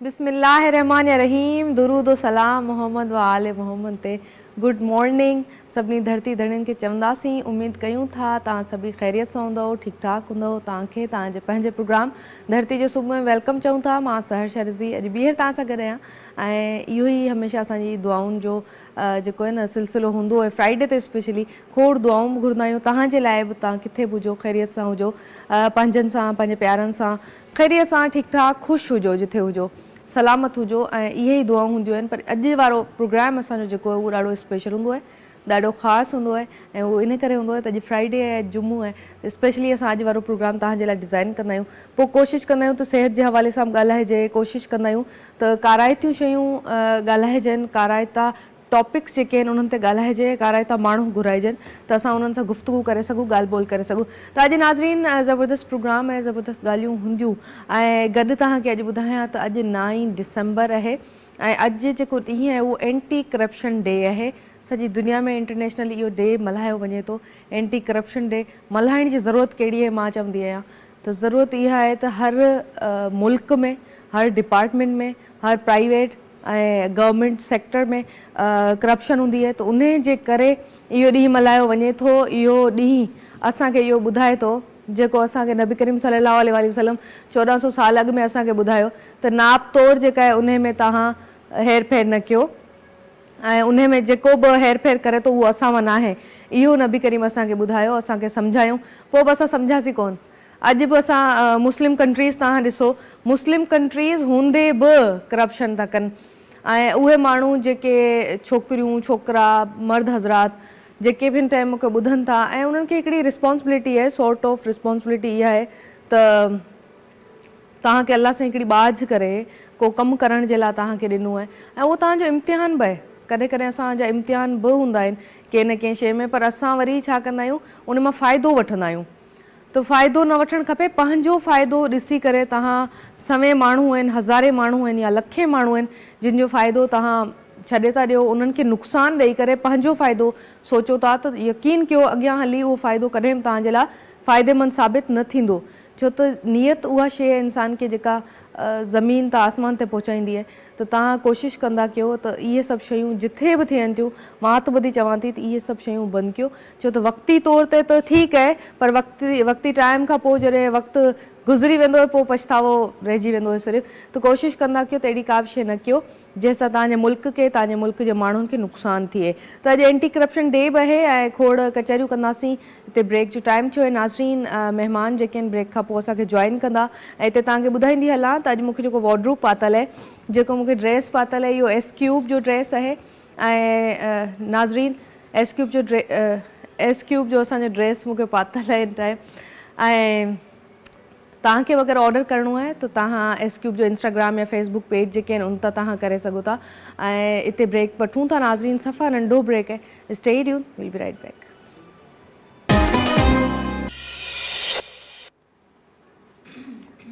बिस्मिल्लाहिर्रहमानिर्रहीम। दुरूद व सलाम मोहम्मद व आले मोहम्मद ते। गुड मॉर्निंग सभिनी धरती धड़ियुनि खे चवंदासीं। उम्मीद कयूं था तव्हां सभी ख़ैरियत सां हूंदव, ठीकु ठाक हूंदव। तव्हांखे तव्हांजे पंहिंजे प्रोग्राम धरती जो सुबुह में वेलकम चऊं था। मां सहर शर्ज़ी अॼु ॿीहर तव्हां सां गॾु आहियां ऐं इहो ई हमेशह असांजी दुआउनि जो जेको आहे न सिलसिलो हूंदो आहे। फ्राइडे ते स्पेशली खोड़ दुआऊं बि घुरंदा आहियूं तव्हांजे लाइ बि। तव्हां किथे बि हुजो, ख़ैरियत सां हुजो, पंहिंजनि सां, पंहिंजे प्यारनि सां ख़ैरियत सां, ठीकु ठाक ख़ुशि हुजो, जिथे हुजो सलामत हुजो, ऐं इहे ई दुआऊं हूंदियूं आहिनि। पर अॼु वारो प्रोग्राम असांजो जेको आहे उहो ॾाढो स्पेशल हूंदो आहे, ॾाढो ख़ासि हूंदो आहे। ऐं उहो इन करे हूंदो आहे त अॼु फ्राइडे आहे, जुमो आहे, त स्पेशली असां अॼु वारो प्रोग्राम तव्हांजे लाइ डिज़ाइन कंदा आहियूं। पोइ कोशिशि कंदा आहियूं त सिहत जे हवाले सां ॻाल्हाइजे, कोशिशि कंदा आहियूं त काराइतियूं शयूं ॻाल्हाइजनि, काराइता टॉपिक्स जेके आहिनि उन्हनि ते ॻाल्हाइजे, काराइता माण्हू घुराइजनि त असां उन्हनि सां गुफ़्तगू करे सघूं, ॻाल्हि ॿोल करे सघूं। त अॼु नाज़रीन ज़बरदस्त प्रोग्राम आहे, ज़बरदस्त ॻाल्हियूं हूंदियूं। ऐं गॾु तव्हांखे अॼु ॿुधायां त अॼु 9 डिसंबर आहे ऐं अॼु जेको ॾींहुं आहे उहो एंटी करप्शन डे आहे। सॼी दुनिया में इंटरनेशनल इहो डे मल्हायो वञे थो, एंटी करप्शन डे। मल्हाइण जी ज़रूरत कहिड़ी आहे मां चवंदी आहियां त ज़रूरत इहा आहे त हर मुल्क में, हर डिपार्टमेंट में, हर प्राइवेट ऐं गवर्नमेंट सेक्टर में करप्शन हूंदी आहे, त उन जे करे इहो ॾींहुं मल्हायो वञे थो। इहो ॾींहुं असांखे इहो ॿुधाए थो जेको असांखे नबी करीम सल्लल्लाहु अलैहि वसल्लम 1400 साल अॻु में असांखे ॿुधायो त नाप तोड़ जेका आहे उन में तव्हां हेर फेर न कयो, ऐं उन में जेको बि हेर फेर करे थो उहो असां वटि आहे। इहो नबी करीम असांखे ॿुधायो, असांखे सम्झायूं, पोइ बि असां सम्झासीं कोन। अॼु बि असां मुस्लिम कंट्रीज़ तव्हां ॾिसो, मुस्लिम कंट्रीज़ हूंदे बि करप्शन था कनि। ऐं उहे माण्हू जेके छोकिरियूं, छोकिरा, मर्द हज़रात जेके बि हिन टाइम मूंखे ॿुधनि था, ऐं उन्हनि खे हिकिड़ी रिस्पॉन्सिबिलिटी आहे, सॉर्ट ऑफ रिस्पॉन्सिबिलिटी इहा आहे त तव्हांखे अलाह सां हिकिड़ी बाज़ करे को कमु करण जे लाइ तव्हांखे ॾिनो आहे, ऐं उहो तव्हांजो इम्तिहान बि आहे। कॾहिं कॾहिं असांजा इम्तिहान बि हूंदा आहिनि कंहिं न कंहिं शइ में, पर असां वरी छा कंदा आहियूं, उन मां फ़ाइदो वठंदा आहियूं। त फ़ाइदो न वठणु खपे, पंहिंजो फ़ाइदो ॾिसी करे। तव्हां सवे माण्हू आहिनि, हज़ारे माण्हू आहिनि या लखे माण्हू आहिनि जिन जो फ़ाइदो तव्हां छॾे था ॾियो, उन्हनि खे नुक़सानु ॾेई करे पंहिंजो फ़ाइदो सोचो था, त यकीन कयो अॻियां हली उहो फ़ाइदो कॾहिं बि तव्हांजे लाइ फ़ाइदेमंद साबित न थींदो। छो त नियत उहा शइ आहे इंसान खे जेका ज़मीन त आसमान ते पहुचाईंदी आहे। त तव्हां कोशिशि कंदा कयो त इहे सभु शयूं जिथे बि थियनि थियूं, मां त ॿुधी चवां थी त इहे सभु शयूं बंदि कयो। छो त वक़्ती तौर ते त ठीकु आहे, पर वक़्ती टाइम खां पोइ जॾहिं वक़्तु गुज़री वेंदो आहे, पोइ पछतावो रहिजी वेंदो आहे सिर्फ़ु। त कोशिशि कंदा कयो त अहिड़ी का बि शइ न कयो जंहिंसां तव्हांजे मुल्क खे, तव्हांजे मुल्क जे माण्हुनि खे नुक़सानु थिए। त अॼु एंटी करप्शन डे बि आहे ऐं खोड़ कचहरियूं कंदासीं। हिते ब्रेक जो टाइम थियो आहे नाज़रीन। महिमान जेके आहिनि ब्रेक खां पोइ असांखे जॉइन कंदा, ऐं हिते तव्हांखे ॿुधाईंदी हलां त अॼु मूंखे जेको वॉर्डरोब पातल आहे, जेको मूंखे ड्रेस पातल आहे, इहो एस क्यूब जो ड्रेस आहे। ऐं नाज़रीन एस क्यूब जो असांजो ड्रेस मूंखे पातल आहे हिन टाइम। ऐं तव्हांखे अगरि ऑडर करिणो आहे त तव्हां एस क्यूब जो इंस्टाग्राम या फेसबुक पेज जेके आहिनि उन तां तव्हां करे सघो था। ऐं हिते ब्रेक वठूं था नाज़रीन, सफ़ा नंढो ब्रेक आहे। Stay tune, will be right back.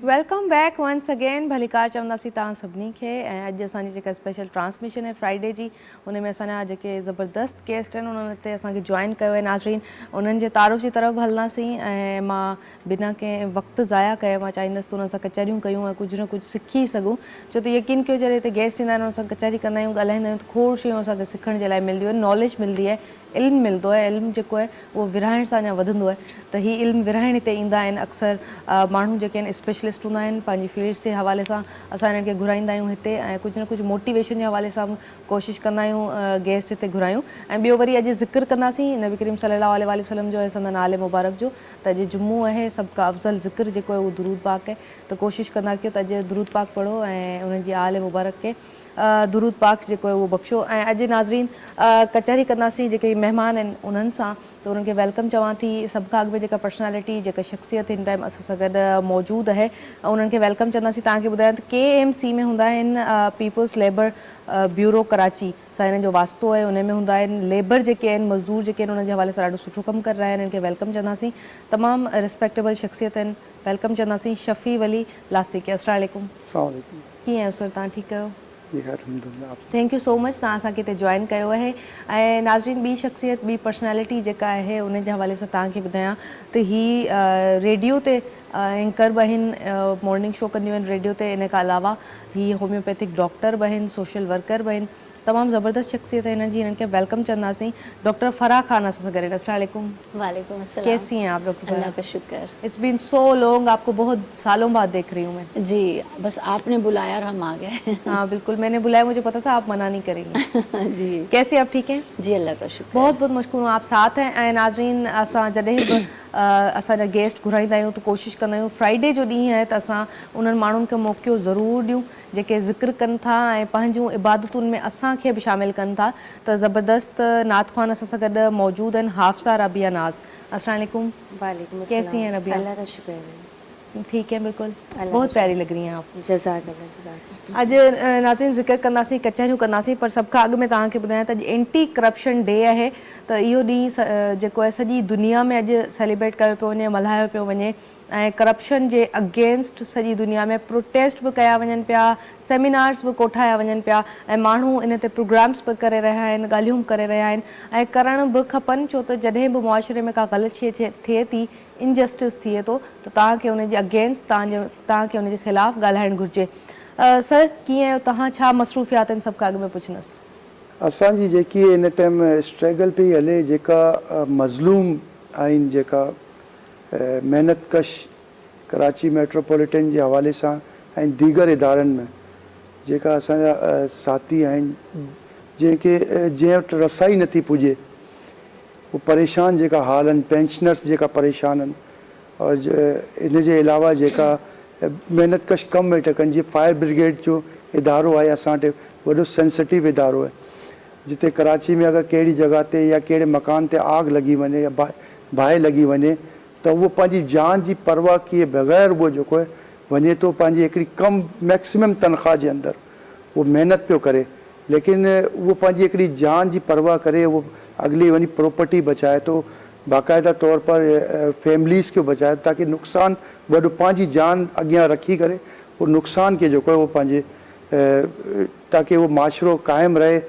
Welcome back once again. भलीकार चवंदासीं तव्हां सभिनी खे। ऐं अॼु असांजी जेका स्पेशल ट्रांसमिशन आहे फ्राइडे जी, उन में असांजा जेके ज़बरदस्त गेस्ट आहिनि उन्हनि हिते असांखे जॉइन कयो आहे नाज़रीन। उन्हनि जे तारुफ़ जी तरफ़ हलंदासीं ऐं मां बिना कंहिं वक़्तु ज़ाया कयो मां चाहींदसि त उन्हनि सां कचहरियूं कयूं ऐं कुझु न कुझु सिखी सघूं। छो त यकीन कयो जॾहिं हिते गेस्ट ईंदा आहिनि, उन्हनि सां कचहरी कंदा आहियूं, ॻाल्हाईंदा आहियूं, त खोड़ शयूं असांखे सिखण जे लाइ मिलंदियूं आहिनि, नॉलेज मिलंदी आहे, इल्मु मिलंदो आहे। इल्मु जेको आहे उहो विरहाइण सां अञा वधंदो आहे। त हीअ इल्मु विरहाइण हिते ईंदा आहिनि अक्सर माण्हू जेके आहिनि स्पेशलिस्ट हूंदा आहिनि। पंहिंजी फील्ड्स जे हवाले सां असां हिननि खे घुराईंदा आहियूं हिते, ऐं कुझु न कुझु मोटिवेशन जे हवाले सां कोशिशि कंदा आहियूं गेस्ट हिते घुरायूं। ऐं ॿियो वरी अॼु ज़िक्र कंदासीं नबी करीम सल्लल्लाहु अलैहि वसल्लम जो ऐं संदन आले मुबारक जो। त अॼु जुम्मो आहे, सभ खां अफ़ज़ल ज़िक्र जेको आहे उहो दुरूद पाक आहे। त कोशिशि कंदा कयो त अॼु दुरूद पाक पढ़ो ऐं उन्हनि जी आले मुबारक खे दुरूद पाक जेको आहे उहो बख़्शो। ऐं अॼु नाज़रीन कचहरी कंदासीं जेके महिमान आहिनि उन्हनि सां, त उन्हनि खे वेलकम चवां थी। सभ खां अॻु में जेका पर्सनैलिटी, जेका शख़्सियत हिन टाइम असां सां गॾु मौजूदु आहे, उन्हनि खे वेलकम चवंदासीं। तव्हांखे ॿुधायां त KMC में हूंदा आहिनि पीपल्स लेबर ब्यूरो कराची सां हिननि जो वास्तो आहे। उन में हूंदा आहिनि लेबर जेके आहिनि, मज़दूर जेके आहिनि, उन्हनि जे हवाले सां ॾाढो सुठो कमु करे रहिया आहिनि। हिननि खे वेलकम चवंदासीं। तमामु रिस्पेक्टेबल शख़्सियत आहिनि, वेलकम चवंदासीं। शफ़ी वली लासिक, अस्सलाम वालेकुम। कीअं आहियो सर, तव्हां ठीकु आहियो? थैंक यू सो मच तव्हां असांखे हिते जॉइन कयो आहे। ऐं नाज़रीन, ॿी शख़्सियत, ॿी पर्सनैलिटी जेका आहे उन जे हवाले सां तव्हांखे ॿुधायां त ही रेडियो ते एंकर बि आहिनि, मॉर्निंग शो कंदियूं आहिनि रेडियो ते। इन खां अलावा ही होम्योपैथिक डॉक्टर बि आहिनि, सोशल वर्कर बि आहिनि। तमामु ज़बरदस्त शख़्सियत है इनकी, इनके वेलकम चंदासीं। डॉक्टर फराह खान असां सां गॾु आहिनि। अस्सलाम वालेकुम। वालेकुम अस्सलाम। कैसी हैं आप डॉक्टर? अल्लाह का शुक्र। इट्स बीन सो लॉन्ग, आपको बहुत सालों बाद देख रही हूँ मैं। जी, बस आपने बुलाया और हम आ गए। हाँ बिल्कुल, मैंने बुलाया, मुझे पता था आप मना नहीं करेंगी। जी कैसे आप ठीक हैं? जी अल्लाह का शुक्र। बहुत बहुत मशकूर हूँ, आप साथ हैं। ऐं नाज़रीन, असां जॾहिं बि असांजा गेस्ट घुराईंदा आहियूं त कोशिशि कंदा आहियूं फ्राइडे जो ॾींहुं आहे त असां उन्हनि माण्हुनि खे मौक़ो ज़रूरु ॾियूं जेके ज़िक्र कनि था ऐं पंहिंजूं इबादतुनि में असांखे बि शामिलु कनि था। त ज़बरदस्त नात ख़्वान असां सां गॾु मौजूदु आहिनि, हाफ़िज़ा रबिया नाज़। अस्सलाम वालेकुम। वालेकुम अस्सलाम। कैसी हैं रबिया? अल्लाह का शुक्र है। ठीक है, बिल्कुल बहुत प्यारी लग रही हैं आप। जज़ाकल्लाह जज़ाकल्लाह। अॼु नाज़रीन ज़िक्र कंदासीं, कचहरियूं कंदासीं, पर सभ खां अॻु में तव्हांखे ॿुधायां त अॼु एंटी करप्शन डे आहे। त इहो ॾींहुं जेको आहे सॼी दुनिया में अॼु सेलिब्रेट कयो पियो वञे, मल्हायो पियो वञे। ऐं करप्शन जे अगेंस्ट सॼी दुनिया में प्रोटेस्ट बि कया वञनि पिया, सेमिनार्स बि कोठाया वञनि पिया, ऐं माण्हू इन ते प्रोग्राम्स बि करे रहिया आहिनि, ॻाल्हियूं बि करे रहिया आहिनि ऐं करण बि खपनि। छो त जॾहिं बि मुआशिरे में का ग़लति शइ थिए थी, इनजस्टिस थिए थो, त तव्हांखे उनजे अगेंस्ट तव्हांखे उनजे ख़िलाफ़ु ॻाल्हाइणु घुरिजे। सर, कीअं आहियो तव्हां? छा मसरूफ़ियात आहिनि? सभु खां अॻु में पुछंदसि। असांजी जेकी इन टाइम स्ट्रगल पई हले, जेका मज़लूम आहिनि, जेका महिनत कश कराची मेट्रोपॉलिटन जे हवाले सां ऐं दीगर इदारनि में जेका असांजा साथी आहिनि जंहिं वटि रसाई नथी पुॼे, वो परेशान जेका हाल आहिनि, पेंशनर्स जेका परेशान आहिनि, और इन जे अलावा जेका महिनत कश कम वेठा कनि, जीअं फायर ब्रिगेड जो इदारो आहे असां वटि, वॾो सेंसिटिव इदारो आहे, जिते कराची में अगरि कहिड़ी जॻह ते या कहिड़े मकान ते आग लॻी वञे या बाहि लॻी वञे त उहो पंहिंजी जान जी परवाह किए बग़ैर उहो जेको आहे वञे थो, पंहिंजी हिकिड़ी कम मैक्सिमम तनख़्वाह जे अंदरि उहो महिनत पियो करे, लेकिन उहो पंहिंजी हिकिड़ी जान जी परवाह करे उहो अॻिली वञी प्रॉपर्टी बचाए थो, बाक़ाइदा तौर पर फैमिलीज़ खे बचाए, ताकी नुक़सानु वॾो पंहिंजी जान अॻियां रखी करे उहो नुक़सान खे जेको आहे उहो पंहिंजे ताकी उहो माशरो क़ाइमु रहे,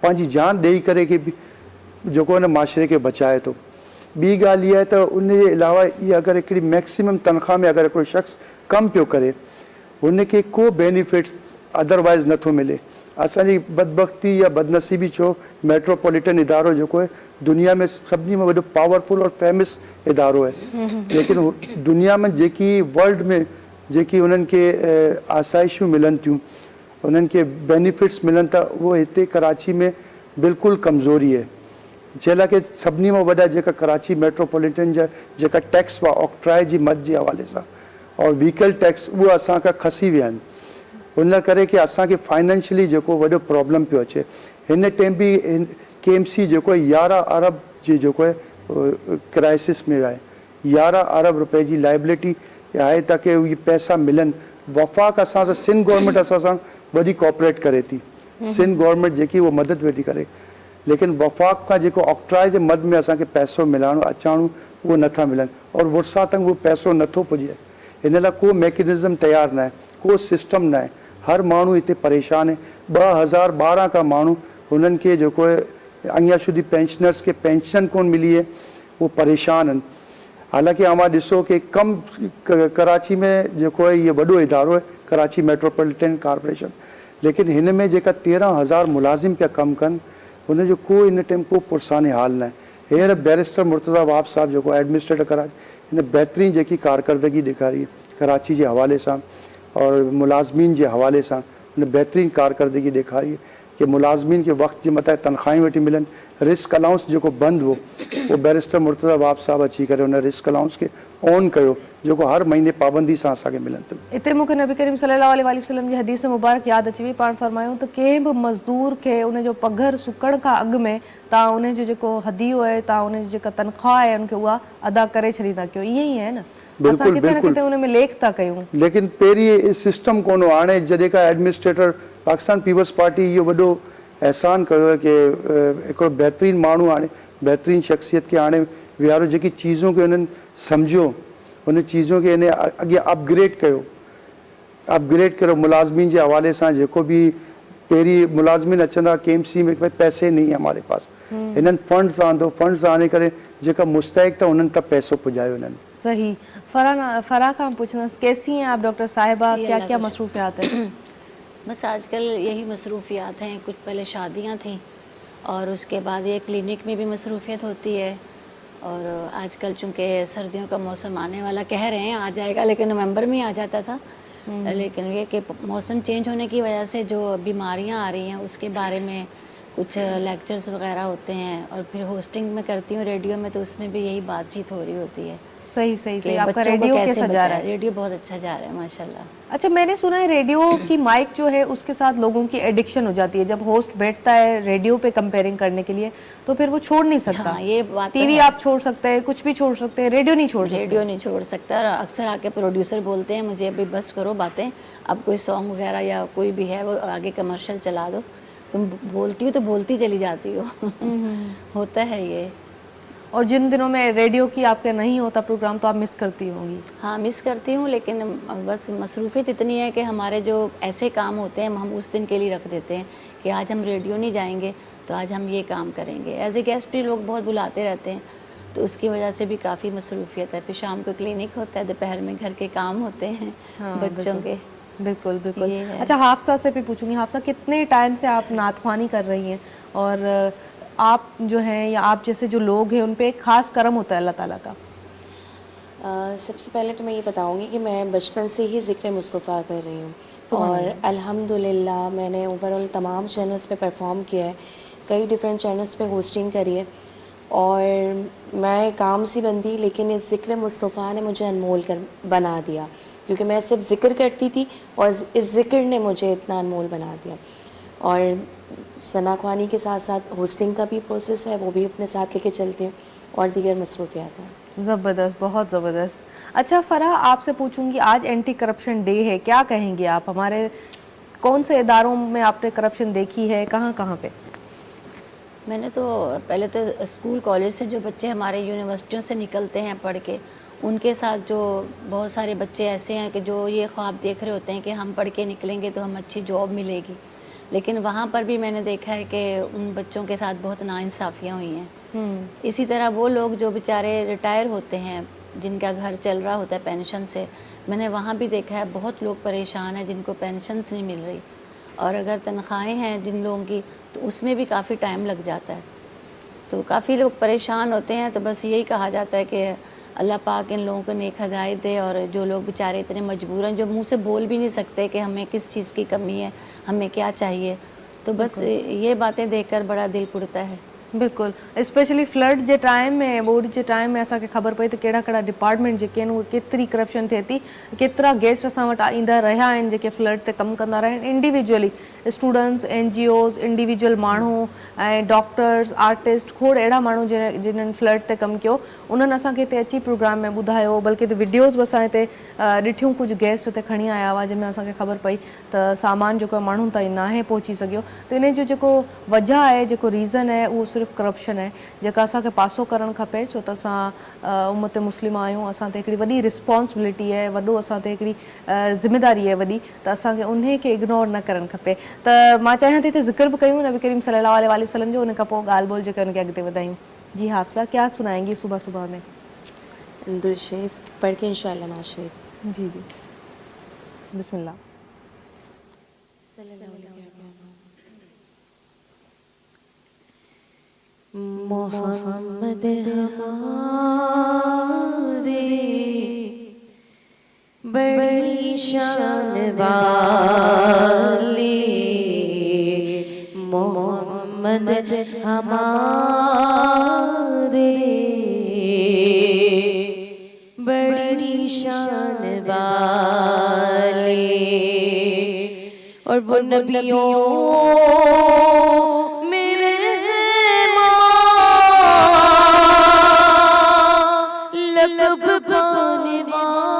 पंहिंजी जान ॾेई करे के बि जेको आहे न माशरे खे बचाए थो। ॿी ॻाल्हि इहा आहे त उन जे अलावा इहा अगरि हिकिड़ी मैक्सिमम तनख़्वाह में अगरि हिकिड़ो शख़्स कमु पियो करे, हुनखे को बेनिफिट अदरवाइज़ नथो मिले। असांजी बदबख़्ती या बदनसीबी छो, मेट्रोपॉलिटन इदारो जेको आहे दुनिया में सभिनी में वॾो पावरफुल और फेमस इदारो आहे, लेकिन दुनिया में जेकी वर्ल्ड में जेकी उन्हनि खे आसाइशूं मिलनि थियूं, उन्हनि खे बेनिफिट्स मिलनि था, उहो हिते कराची में बिल्कुलु कमज़ोरी आहे। जंहिं लाइ की सभिनी मां वॾा जेका कराची मेट्रोपॉलिटन जा जेका टैक्स हुआ ऑक्ट्राए जी मद जे हवाले सां और व्हीकल टैक्स, उहे असां खां खसी विया आहिनि। उन करे की असांखे फाइनेंशियली जेको वॾो प्रॉब्लम पियो अचे। हिन टाइम बि KMC जेको आहे 11 अरब जी जेको आहे क्राइसिस में आहे, 11 अरब रुपए जी लाइबिलिटी आहे ताकी इहे पैसा मिलनि। वफ़ाक़ असां सां, सिंध गवर्नमेंट असां सां वॾी कोऑपरेट करे थी, सिंध गवर्नमेंट जेकी उहा मदद वेठी करे, लेकिन वफ़ाक़ खां जेको ऑक्ट्राए जे मद में असांखे पैसो मिलाइणो अचाणो उहो नथा मिलनि, और वुरसा तंग उहो पैसो नथो पुॼे। हिन लाइ को मैकेनिज़म तयारु न आहे, को सिस्टम न आहे, हर माण्हू हिते परेशान आहे। 2012 खां माण्हू हुननि खे जेको आहे अञा शुदी पेंशनर्स खे पेंशन कोन मिली आहे, उहो परेशान आहिनि। हालांकि अवां ॾिसो कि कम कराची में जेको आहे इहो वॾो इदारो आहे कराची मेट्रोपॉलिटन कॉर्पोरेशन, लेकिन हिन में जेका 13,000 मुलाज़िम पिया कमु कनि, हुनजो को हिन टाइम को पुरसाने हाल न आहे। हींअर बैरिस्टर मुर्तज़ा वाब साहब जेको एडमिनिस्ट्रेटर कराची, हिन बहितरीन जेकी कारकर्दगी ॾेखारी कराची जे हवाले सां और मुलाज़मीन जे हवाले सां, हुन बहितरीन कारकर्दगी ॾेखारी कि मुलाज़मीन खे वक़्त जे मथां तनख़्वाहियूं वेठी मिलनि। रिस्क अलाउंस जेको बंदि हो, उहो बैरिस्टर मुर्तज़ा वाब साहब अची करे हुन रिस्क अलाउंस खे ऑन कयो, जेको हर महीने पाबंदी सां असांखे मिलनि थो। हिते मूंखे नबी करीम सल्लल्लाहु अलैहि वसल्लम जी हदीस मुबारक यादि अची वई। पाण फरमायूं त कंहिं बि मज़दूर खे उनजो पघर सुकण खां अॻु में तव्हां उनजो जेको हदियो आहे, तव्हां उनजी जेका तनख़्वाह आहे उनखे उहा अदा करे छॾींदा कयो। ईअं ई आहे न, असां किथे न किथे उन में लेख था कयूं, लेकिन पहिरीं सिस्टम कोन हो। हाणे जॾहिं खां एडमिनिस्ट्रेटर पाकिस्तान पीपल्स पार्टी इहो वॾो एहसान कयो आहे कि हिकिड़ो बहितरीन माण्हू हाणे बहितरीन शख़्सियत खे हाणे विहारो, जेकी चीज़ों खे उन्हनि सम्झियो, उन चीज़ों खे इन अॻियां अपग्रेड कयो मुलाज़मीन जे हवाले सां। जेको बि पेरी मुलाजमिन अचंदा KMC में, भाई पैसे नहीं है हमारे पास, इन्हनि फंड्स आंदो, फंड्स आने करे जेका मुस्तहिक था उन्हनि तक पैसो पुॼायो इन्हनि। सही। फराह खां पूछना, कैसी हैं आप डॉक्टर साहिबा, जी, क्या अल्लाह क्या का मसरूफियात हैं? बस आजकल यही मसरूफियात हैं, कुछ पहले शादियां थी और उसके बाद ये क्लिनिक में भी मसरूफियत होती है। और आजकल चूँकि सर्दियों का मौसम आने वाला, कह रहे हैं आ जाएगा, लेकिन नवंबर में ही आ जाता था, लेकिन ये कि मौसम चेंज होने की वजह से जो बीमारियां आ रही हैं उसके बारे में कुछ लेक्चर्स वगैरह होते हैं। और फिर होस्टिंग में करती हूँ रेडियो में, तो उसमें भी यही बातचीत हो रही होती है सही सही कि सही। आपका बच्चों को रेडियो कैसे कैसा जा रहा है? रेडियो बहुत अच्छा जा रहा है माशाल्लाह। अच्छा, मैंने सुना है रेडियो की माइक जो है उसके साथ लोगों की एडिक्शन हो जाती है। जब होस्ट बैठता है रेडियो पे कंपेयरिंग करने के लिए तो फिर वो छोड़ नहीं सकता। हाँ, ये बात तो टीवी है। आप छोड़ सकते हैं, कुछ भी छोड़ सकते हैं, रेडियो नहीं छोड़ सकते। रेडियो नहीं छोड़ सकता। और अक्सर आके प्रोड्यूसर बोलते हैं मुझे अभी बस करो बातें, अब कोई सॉन्ग वगैरह या कोई भी है वो आगे कमर्शियल चला दो, तुम बोलती हो तो बोलती चली जाती हो। होता है ये। और जिन दिनों में रेडियो की आपके नहीं होता प्रोग्राम तो आप मिस करती होंगी। हाँ, मिस करती हूँ, लेकिन बस मसरूफियत इतनी है कि हमारे जो ऐसे काम होते हैं हम उस दिन के लिए रख देते हैं कि आज हम रेडियो नहीं जाएंगे तो आज हम ये काम करेंगे। एज ए गेस्ट भी लोग बहुत बुलाते रहते हैं, तो उसकी वजह से भी काफ़ी मसरूफियत है। फिर शाम को क्लिनिक होता है, दोपहर में घर के काम होते हैं बच्चों के। बिल्कुल बिल्कुल। ये है। अच्छा, हाफसा से भी पूछूंगी, हाफसा कितने टाइम से आप नातख्वानी कर रही हैं? और आप जो हैं या आप जैसे जो लोग हैं उन पे एक ख़ास करम होता है अल्लाह ताला का। सबसे पहले तो मैं ये बताऊंगी कि मैं बचपन से ही ज़िक्र मुस्तफ़ा कर रही हूँ और अल्हम्दुलिल्लाह मैंने ओवरऑल तमाम चैनल्स पे परफॉर्म किया है, कई डिफरेंट चैनल्स पे होस्टिंग करी है और मैं काम सी बंदी, लेकिन इस ज़िक्र मुस्तफ़ा ने मुझे अनमोल कर बना दिया, क्योंकि मैं सिर्फ ज़िक्र करती थी और इस ज़िक्र ने मुझे इतना अनमोल बना दिया। और सना ख्वानी के साथ साथ होस्टिंग का भी प्रोसेस है, वो भी अपने साथ लेके चलती हूँ और दीगर मसरूफियात हैं। ज़बरदस्त, बहुत ज़बरदस्त। अच्छा फराह, आपसे पूछूंगी, आज एंटी करप्शन डे है, क्या कहेंगे आप? हमारे कौन से इदारों में आपने करप्शन देखी है, कहाँ कहाँ पे? मैंने तो पहले तो स्कूल कॉलेज से जो बच्चे हमारे यूनिवर्सिटियों से निकलते हैं पढ़ के, उनके साथ जो बहुत सारे बच्चे ऐसे हैं कि जो ये ख्वाब देख रहे होते हैं कि हम पढ़ के निकलेंगे तो हम अच्छी जॉब मिलेगी, लेकिन वहाँ पर भी मैंने देखा है कि उन बच्चों के साथ बहुत नाइंसाफ़ियाँ हुई हैं। इसी तरह वो लोग जो बेचारे रिटायर होते हैं, जिनका घर चल रहा होता है पेंशन से, मैंने वहाँ भी देखा है बहुत लोग परेशान हैं जिनको पेंशन्स नहीं मिल रही, और अगर तनख्वाहें हैं जिन लोगों की तो उसमें भी काफ़ी टाइम लग जाता है, तो काफ़ी लोग परेशान होते हैं। तो बस यही कहा जाता है कि अल्लाह पाक इन लोगों को नेक हिदायत दे, और जो लोग बेचारे इतने मजबूर हैं, जो मुंह से बोल भी नहीं सकते कि हमें किस चीज़ की कमी है, हमें क्या चाहिए, तो बस ये बातें देखकर बड़ा दिल पुड़ता है। बिल्कुल, स्पेशली फ्लड जे टाइम में, बोर्ड जे टाइम में असांखे ख़बर पई त कहिड़ा कहिड़ा डिपार्टमेंट जेके आहिनि उहे केतिरी करप्शन थिए थी, केतिरा गेस्ट असां वटि ईंदा रहिया आहिनि जेके फ्लड ते कमु कंदा रहिया आहिनि, इंडिविजुअली स्टूडेंट्स, NGOs, इंडिविजुअल माण्हू ऐं डॉक्टर्स, आर्टिस्ट, खोड़ अहिड़ा माण्हू जिन्हनि फ्लड ते कमु कयो, उन्हनि असांखे हिते अची प्रोग्राम में ॿुधायो, बल्कि त वीडियोज़ बि असां हिते ॾिठियूं, कुझु गेस्ट हिते खणी आया हुआ जंहिंमें असांखे ख़बर पई त सामान जेको आहे माण्हुनि ताईं नाहे पहुची सघियो। त इन जो जेको वजह आहे, जेको रीज़न आहे, उहो सिर्फ़ु करप्शन आहे, जेका असांखे पासो करणु खपे, छो त असां उम्मत मुस्लिम आहियूं, असां ते हिकिड़ी वॾी रिस्पॉन्सिबिलिटी आहे, वॾो असां ते हिकिड़ी ज़िमेदारी आहे वॾी, त असांखे उन खे इग्नोर न करणु खपे। त मां चाहियां थी हिते ज़िक्र बि कयूं नबी करीम सल्लल्लाहु अलैहि वसल्लम जो, उन खां पोइ ॻाल्हि ॿोल जेके उनखे अॻिते वधायूं। जी हाफ़िज़ा, क्या सुनाएंगी सुबह सुबह में? दुरूद शरीफ पढ़ के इंशाअल्लाह नाज़ शरीफ। जी जी, बिस्मिल्लाह। मोहम्मद हमारे बड़ी शान वाले, मोहम्मद हमारे बड़ी शान वाले, और वो नबियों लक़ब पाने वाले,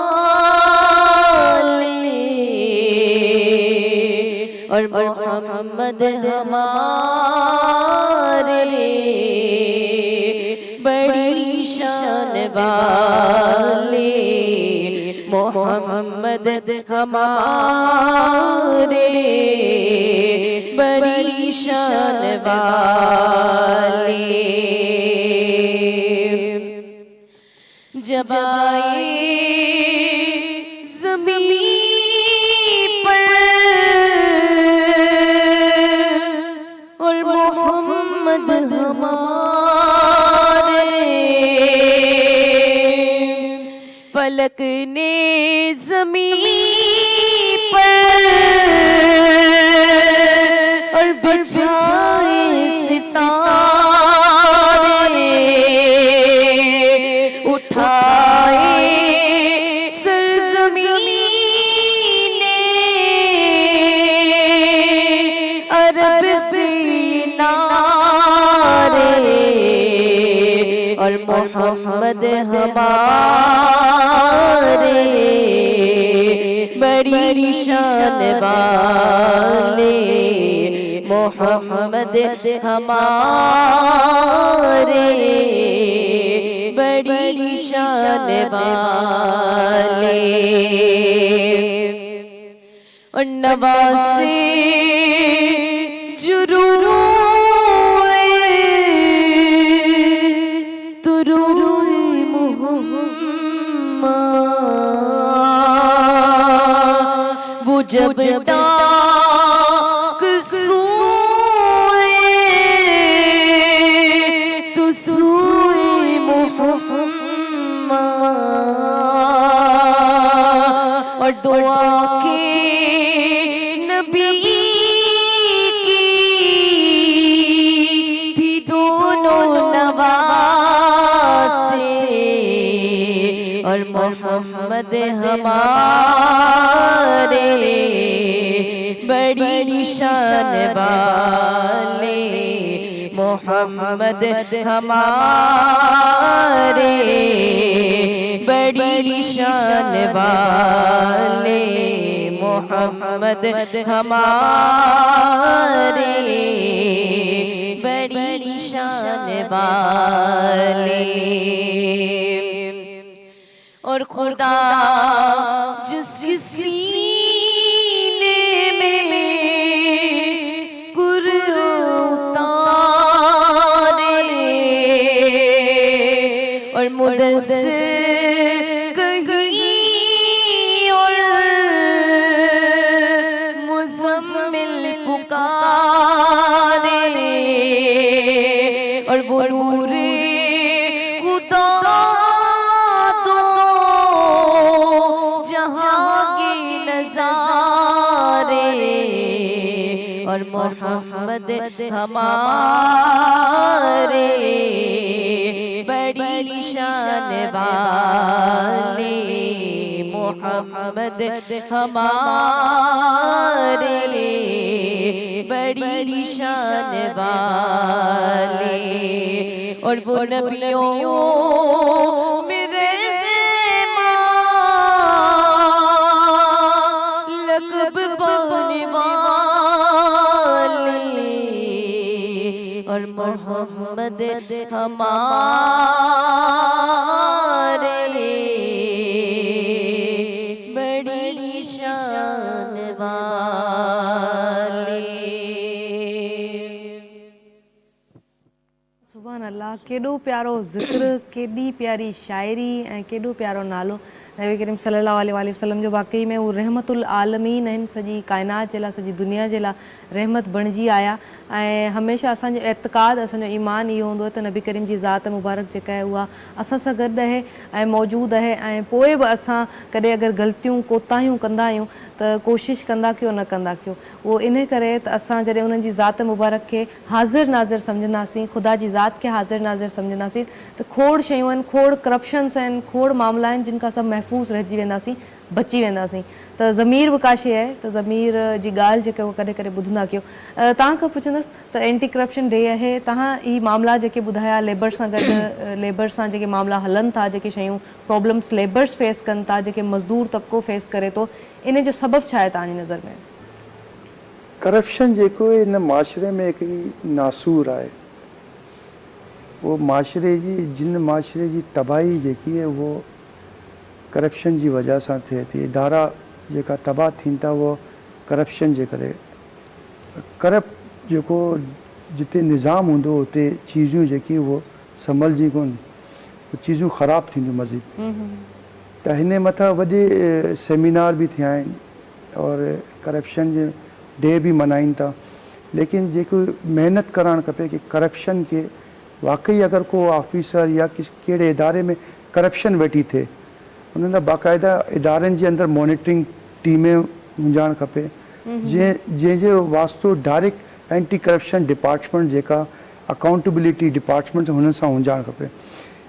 और मोहम्मद हमारे बड़ी शान वाले, मोहम्मद मोहम्मद हमारे बड़ी शान वाले। जब आए ज़मीन पर और मोहम्मद हमारे, फलक ने ज़मीन पर और बिछाए सितारे, उठाए सरज़मीन अरब से नारे, और मोहम्मद हमारे बड़ी शान वाले। मोहम्मद हमारे बड़ी शान वाले। और नवासे तुरूए मोहम्मद, वो जब डाक सोए तो सोए मोहम्मद। और दुआ के नबी की थी दोनों नवासे, और मोहम्मद हमारे बड़ी शान वाले। मोहम्मद हमारे बड़ी शान वाले। मोहम्मद हमारे बड़ी शान वाले। और खुदा जिसके सीने में कुरान उतारे, और मुदस्सिर कहीं और मुज़म्मिल पुकारे, और वो नूर खुदा और मोहम्मद हमारे बड़ी शान वाले। मोहम्मद हमारे बड़ी शान वाले। और वो नबियों में लक़ब पाने वाले, और मोहम्मद हमारे बड़ी शान वाले। सुभान अल्लाह, केॾो प्यारो ज़िक्र, केॾी प्यारी शाइरी ऐं केॾो प्यारो नालो नबी करीम सल्लल्लाहु अलैहि वसल्लम जो। वाकई में उहो रहमतुल आलमीन आहिनि, सॼी काइनात जे लाइ, सॼी दुनिया जे लाइ रहमत बणिजी आया। ऐं हमेशह असांजो एतिक़ाद, असांजो ईमान इहो हूंदो आहे त नबी करीम जी ज़ात मुबारक जेका आहे उहा असां सां गॾु आहे ऐं मौजूदु आहे। ऐं पोइ बि असां कॾहिं अगरि ग़लतियूं कोताहियूं कंदा आहियूं त कोशिशि कंदा कयो न कंदा कयो। उहो इन करे त असां जॾहिं उन्हनि जी ज़ात मुबारक खे हाज़िर नाज़िर सम्झंदासीं, ख़ुदा जी ज़ात खे हाज़िर नाज़िर सम्झंदासीं त खोड़ शयूं आहिनि, खोड़ करप्शन्स आहिनि, खोड़ मामला आहिनि जिन खां सभु महफ़ूज़ रहिजी वेंदासीं, बची वेंदासीं। त ज़मीर बि का शइ आहे, त ज़मीर जी ॻाल्हि जेका उहा कॾहिं कॾहिं ॿुधंदा कयो। तव्हां खां पुछंदसि त एंटी करप्शन डे आहे, तव्हां ई मामला जेके ॿुधाया लेबर सां गॾु, लेबर सां जेके मामला हलनि था, जेके शयूं प्रॉब्लम्स लेबर्स फेस कनि था, जेके मज़दूर तबिको फेस करे थो, इन जो सबबु छा आहे तव्हांजी नज़र में? करप्शन जेको इन माशरे में हिकिड़ी नासूर आहे, वो माशरे जी, जिन माशरे जी तबाही जेकी आहे वो करप्शन जी वजह सां थिए थी। इदारा जेका तबाह थीनि था उहो करप्शन जे करे। करप्ट जेको जिते निज़ाम हूंदो उते चीज़ूं जेकी उहो संभलजी कोन, चीज़ूं ख़राबु थींदियूं मज़ीद। त हिन मथां वॾे सेमिनार बि थिया आहिनि और करप्शन जे डे बि मल्हाइनि था, लेकिन जेको महिनत करणु खपे कि करप्शन खे वाकई अगरि को ऑफिसर या कहिड़े इदारे में करप्शन वेठी थिए उन लाइ बाक़ाइदा इदारनि जे अंदरि मॉनिटरिंग टीमें हुजणु खपे जंहिंजो वास्तो डायरेक्ट एंटी करप्शन डिपार्टमेंट जेका अकाउंटेबिलिटी डिपार्टमेंट हुन सां हुजणु खपे।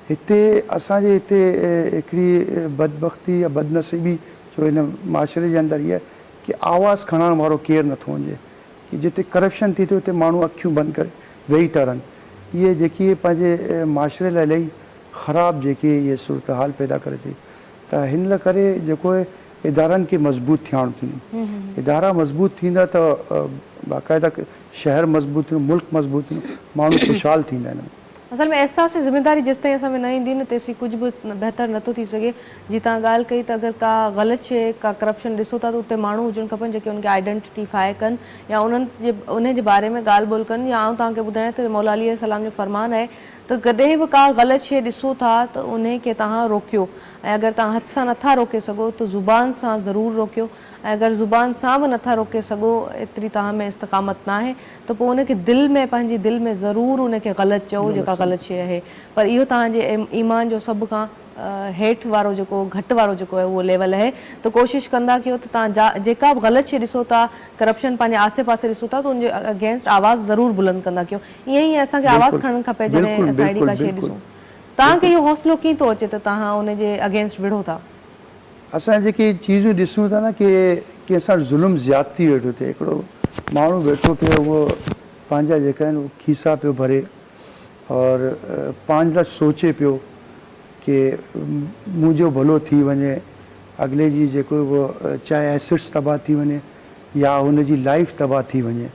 हिते असांजे हिते हिकिड़ी बदबख़्ती या बदनसीबी जो हिन माशरे जे अंदरि इहा कि आवाज़ु खणण वारो केरु नथो हुजे, कि जिते करप्शन थी थिए उते माण्हू अखियूं बंदि करे वेही था रहनि। इहे जेकी पंहिंजे माशरे लाइ इलाही ख़राबु जेकी इहे सूरत हाल पैदा करे थी। त हिन लाइ करे जेको इदारनि खे मज़बूत थियणु थींदो। इदारा मज़बूत थींदा त बाक़ाइदा शहर मज़बूत थींदो, मुल्क मज़बूत थींदो, माण्हू ख़ुशहाल थींदा आहिनि। असल में एहसास ज़िम्मेदारी जेसि ताईं असां में न ईंदी न तेसि कुझु बि बहितर नथो थी सघे। जीअं तव्हां ॻाल्हि कई त अगरि का ग़लति शइ का करप्शन ॾिसो था त उते माण्हू हुजणु खपनि जेके उनखे आइडेंटिफाई कनि या उन जे बारे में ॻाल्हि ॿोल कनि। या आउं तव्हांखे ॿुधायां त मौला अली सलाम जो फ़रमान आहे त कॾहिं बि का ग़लति शइ ॾिसो था त उन खे तव्हां रोकियो, ऐं अगरि तव्हां हथ सां नथा रोके सघो त ज़ुबान सां ज़रूरु रोकियो, ऐं अगरि ज़ुबान सां बि नथा रोके सघो, एतिरी तव्हां में इस्तक़ामत न आहे त पोइ उनखे दिलि में पंहिंजी दिलि में ज़रूरु उनखे ग़लति चओ जेका ग़लति शइ आहे। पर इहो तव्हांजे ईमान जो सभु खां हेठि वारो जेको घटि वारो जेको आहे उहो लेवल आहे। त कोशिशि कंदा कयो त तव्हां जेका बि ग़लति शइ ॾिसो था, करप्शन पंहिंजे आसे पासे ॾिसो था त उनजे अगेंस्ट आवाज़ु ज़रूरु बुलंद कंदा कयो। ईअं ई असांखे आवाज़ु खणणु खपे जॾहिं असां अहिड़ी का शइ ॾिसूं। तव्हांखे इहो हौसलो कीअं थो अचे त तव्हां उनजे अगेंस्ट विढ़ो था? असां जेके चीज़ूं ॾिसूं था न कि कंहिंसां ज़ुल्म ज़्यादती वेठो थिए, हिकिड़ो माण्हू वेठो पियो उहो पंहिंजा जेका आहिनि उहो खीसा पियो भरे और पंहिंजे लाइ सोचे पियो कि मुंहिंजो भलो थी वञे, अॻिले जी जेको उहो चाहे एसेट्स तबाह थी वञे या हुनजी लाइफ तबाह थी वञे,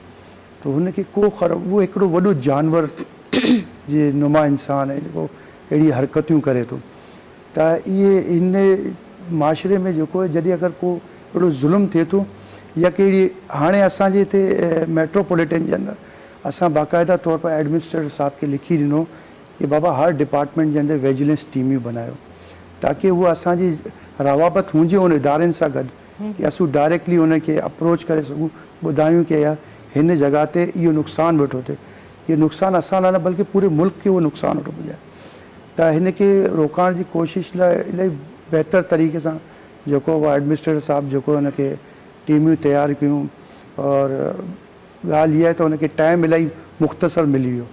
त हुनखे को उहो हिकिड़ो वॾो जानवर जे नुमा इंसानु आहे जेको अहिड़ी हरकतूं करे थो। त इहे हिन माशरे में जेको आहे जॾहिं अगरि को अहिड़ो ज़ुल्म थिए थो या कहिड़ी हाणे असांजे हिते मेट्रोपॉलिटन जे अंदरि असां बाक़ाइदा तौर पर एडमिनिस्ट्रेटर साहब खे लिखी ॾिनो कि बाबा हर डिपार्टमेंट जे अंदरि विजिलेंस टीमियूं बनायो ताकी उहा असांजी रवाबत हुजे उन इदारनि सां गॾु कि असां डायरेक्टली उनखे अप्रोच करे सघूं, ॿुधायूं कि यार हिन जॻह ते इहो नुक़सानु वेठो थिए। इहो नुक़सानु असां लाइ न बल्कि पूरे मुल्क खे उहो नुक़सानु वेठो पुॼाए। त हिन खे रोकण जी कोशिशि लाइ इलाही बहितर तरीक़े सां जेको उहो एडमिनिस्ट्रेटर साहब जेको हुनखे टीमियूं तयारु कयूं और ॻाल्हि इहा आहे त हुनखे टाइम इलाही मुख़्तसर मिली वियो,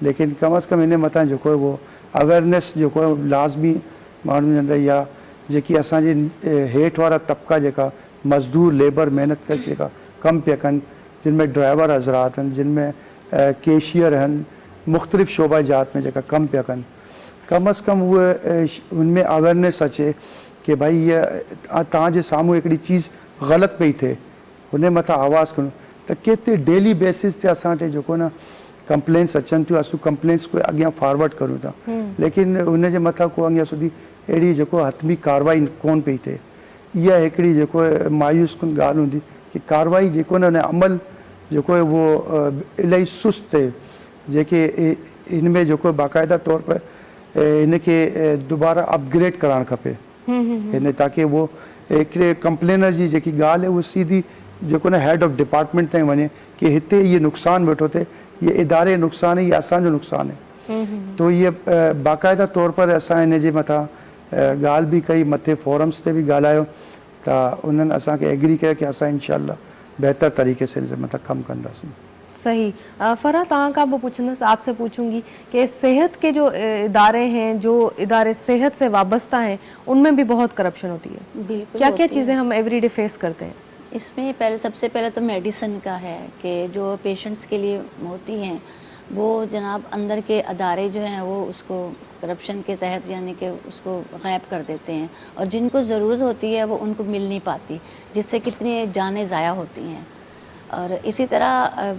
लेकिन कम अज़ कम हिन मथां जेको आहे उहो अवेयरनेस जेको आहे लाज़मी माण्हुनि जे अंदरि या जेकी असांजे हेठि वारा तबिका जेका मज़दूर लेबर महिनत कश जेका कमु पिया कनि, जिन में ड्राइवर हज़रात आहिनि, जिन में कैशियर आहिनि, मुख़्तलिफ़ शोबा जात में जेका कमु पिया कनि, कम अज़ कम उहे उनमें अवेयरनेस अचे कि भाई इहा तव्हांजे साम्हूं हिकिड़ी चीज़ ग़लति पई थिए, हुन मथां आवाज़ु खणो। त केतिरे डेली बेसिस ते असां वटि जेको न कंप्लेंट्स अचनि थियूं, असां कंप्लेंट्स को अॻियां फॉरवर्ड करूं था, लेकिन हुनजे मथां को अॻियां सुधी अहिड़ी जेको हतमी कार्रवाई कोन पई थिए। इहा हिकिड़ी जेको मायूस कुन ॻाल्हि हूंदी कि कार्रवाई जेको न अमल जेको आहे उहो इलाही सुस्त थिए, जेके हिन में जेको बाक़ाइदा तौर पर हिनखे दुबारा अपग्रेड करणु खपे हिन, ताकी उहो हिकिड़े कंप्लेनर जी जेकी ॻाल्हि आहे उहा सीधी जेको न हेड ऑफ डिपार्टमेंट ताईं वञे कि हिते इहे नुक़सानु वेठो थिए, इहे इदारे नुक़सानु आहे, इहे असांजो नुक़सानु आहे। तो इहे बाक़ाइदा तौर पर असां हिन जे मथां ॻाल्हि बि कई, मथे फोरम्स ते बि ॻाल्हायो, त उन्हनि असांखे एग्री कयो कि असां इंशाअल्लाह बहितर तरीक़े से हिन मथां कमु कंदासीं। सही। फरहा तहाँ का वो पूछना आपसे पूछूंगी कि सेहत के जो इदारे हैं, जो इदारे सेहत से वाबस्ता हैं, उनमें भी बहुत करप्शन होती है। बिल्कुल क्या क्या चीज़ें हम एवरीडे फेस करते हैं? इसमें सबसे पहले तो मेडिसिन का है कि जो पेशेंट्स के लिए होती हैं वो जनाब अंदर के अदारे जो हैं वो उसको करप्शन के तहत यानी कि उसको गायब कर देते हैं, और जिनको ज़रूरत होती है वो उनको मिल नहीं पाती, जिससे कितनी जानें ज़ाया होती हैं। और इसी तरह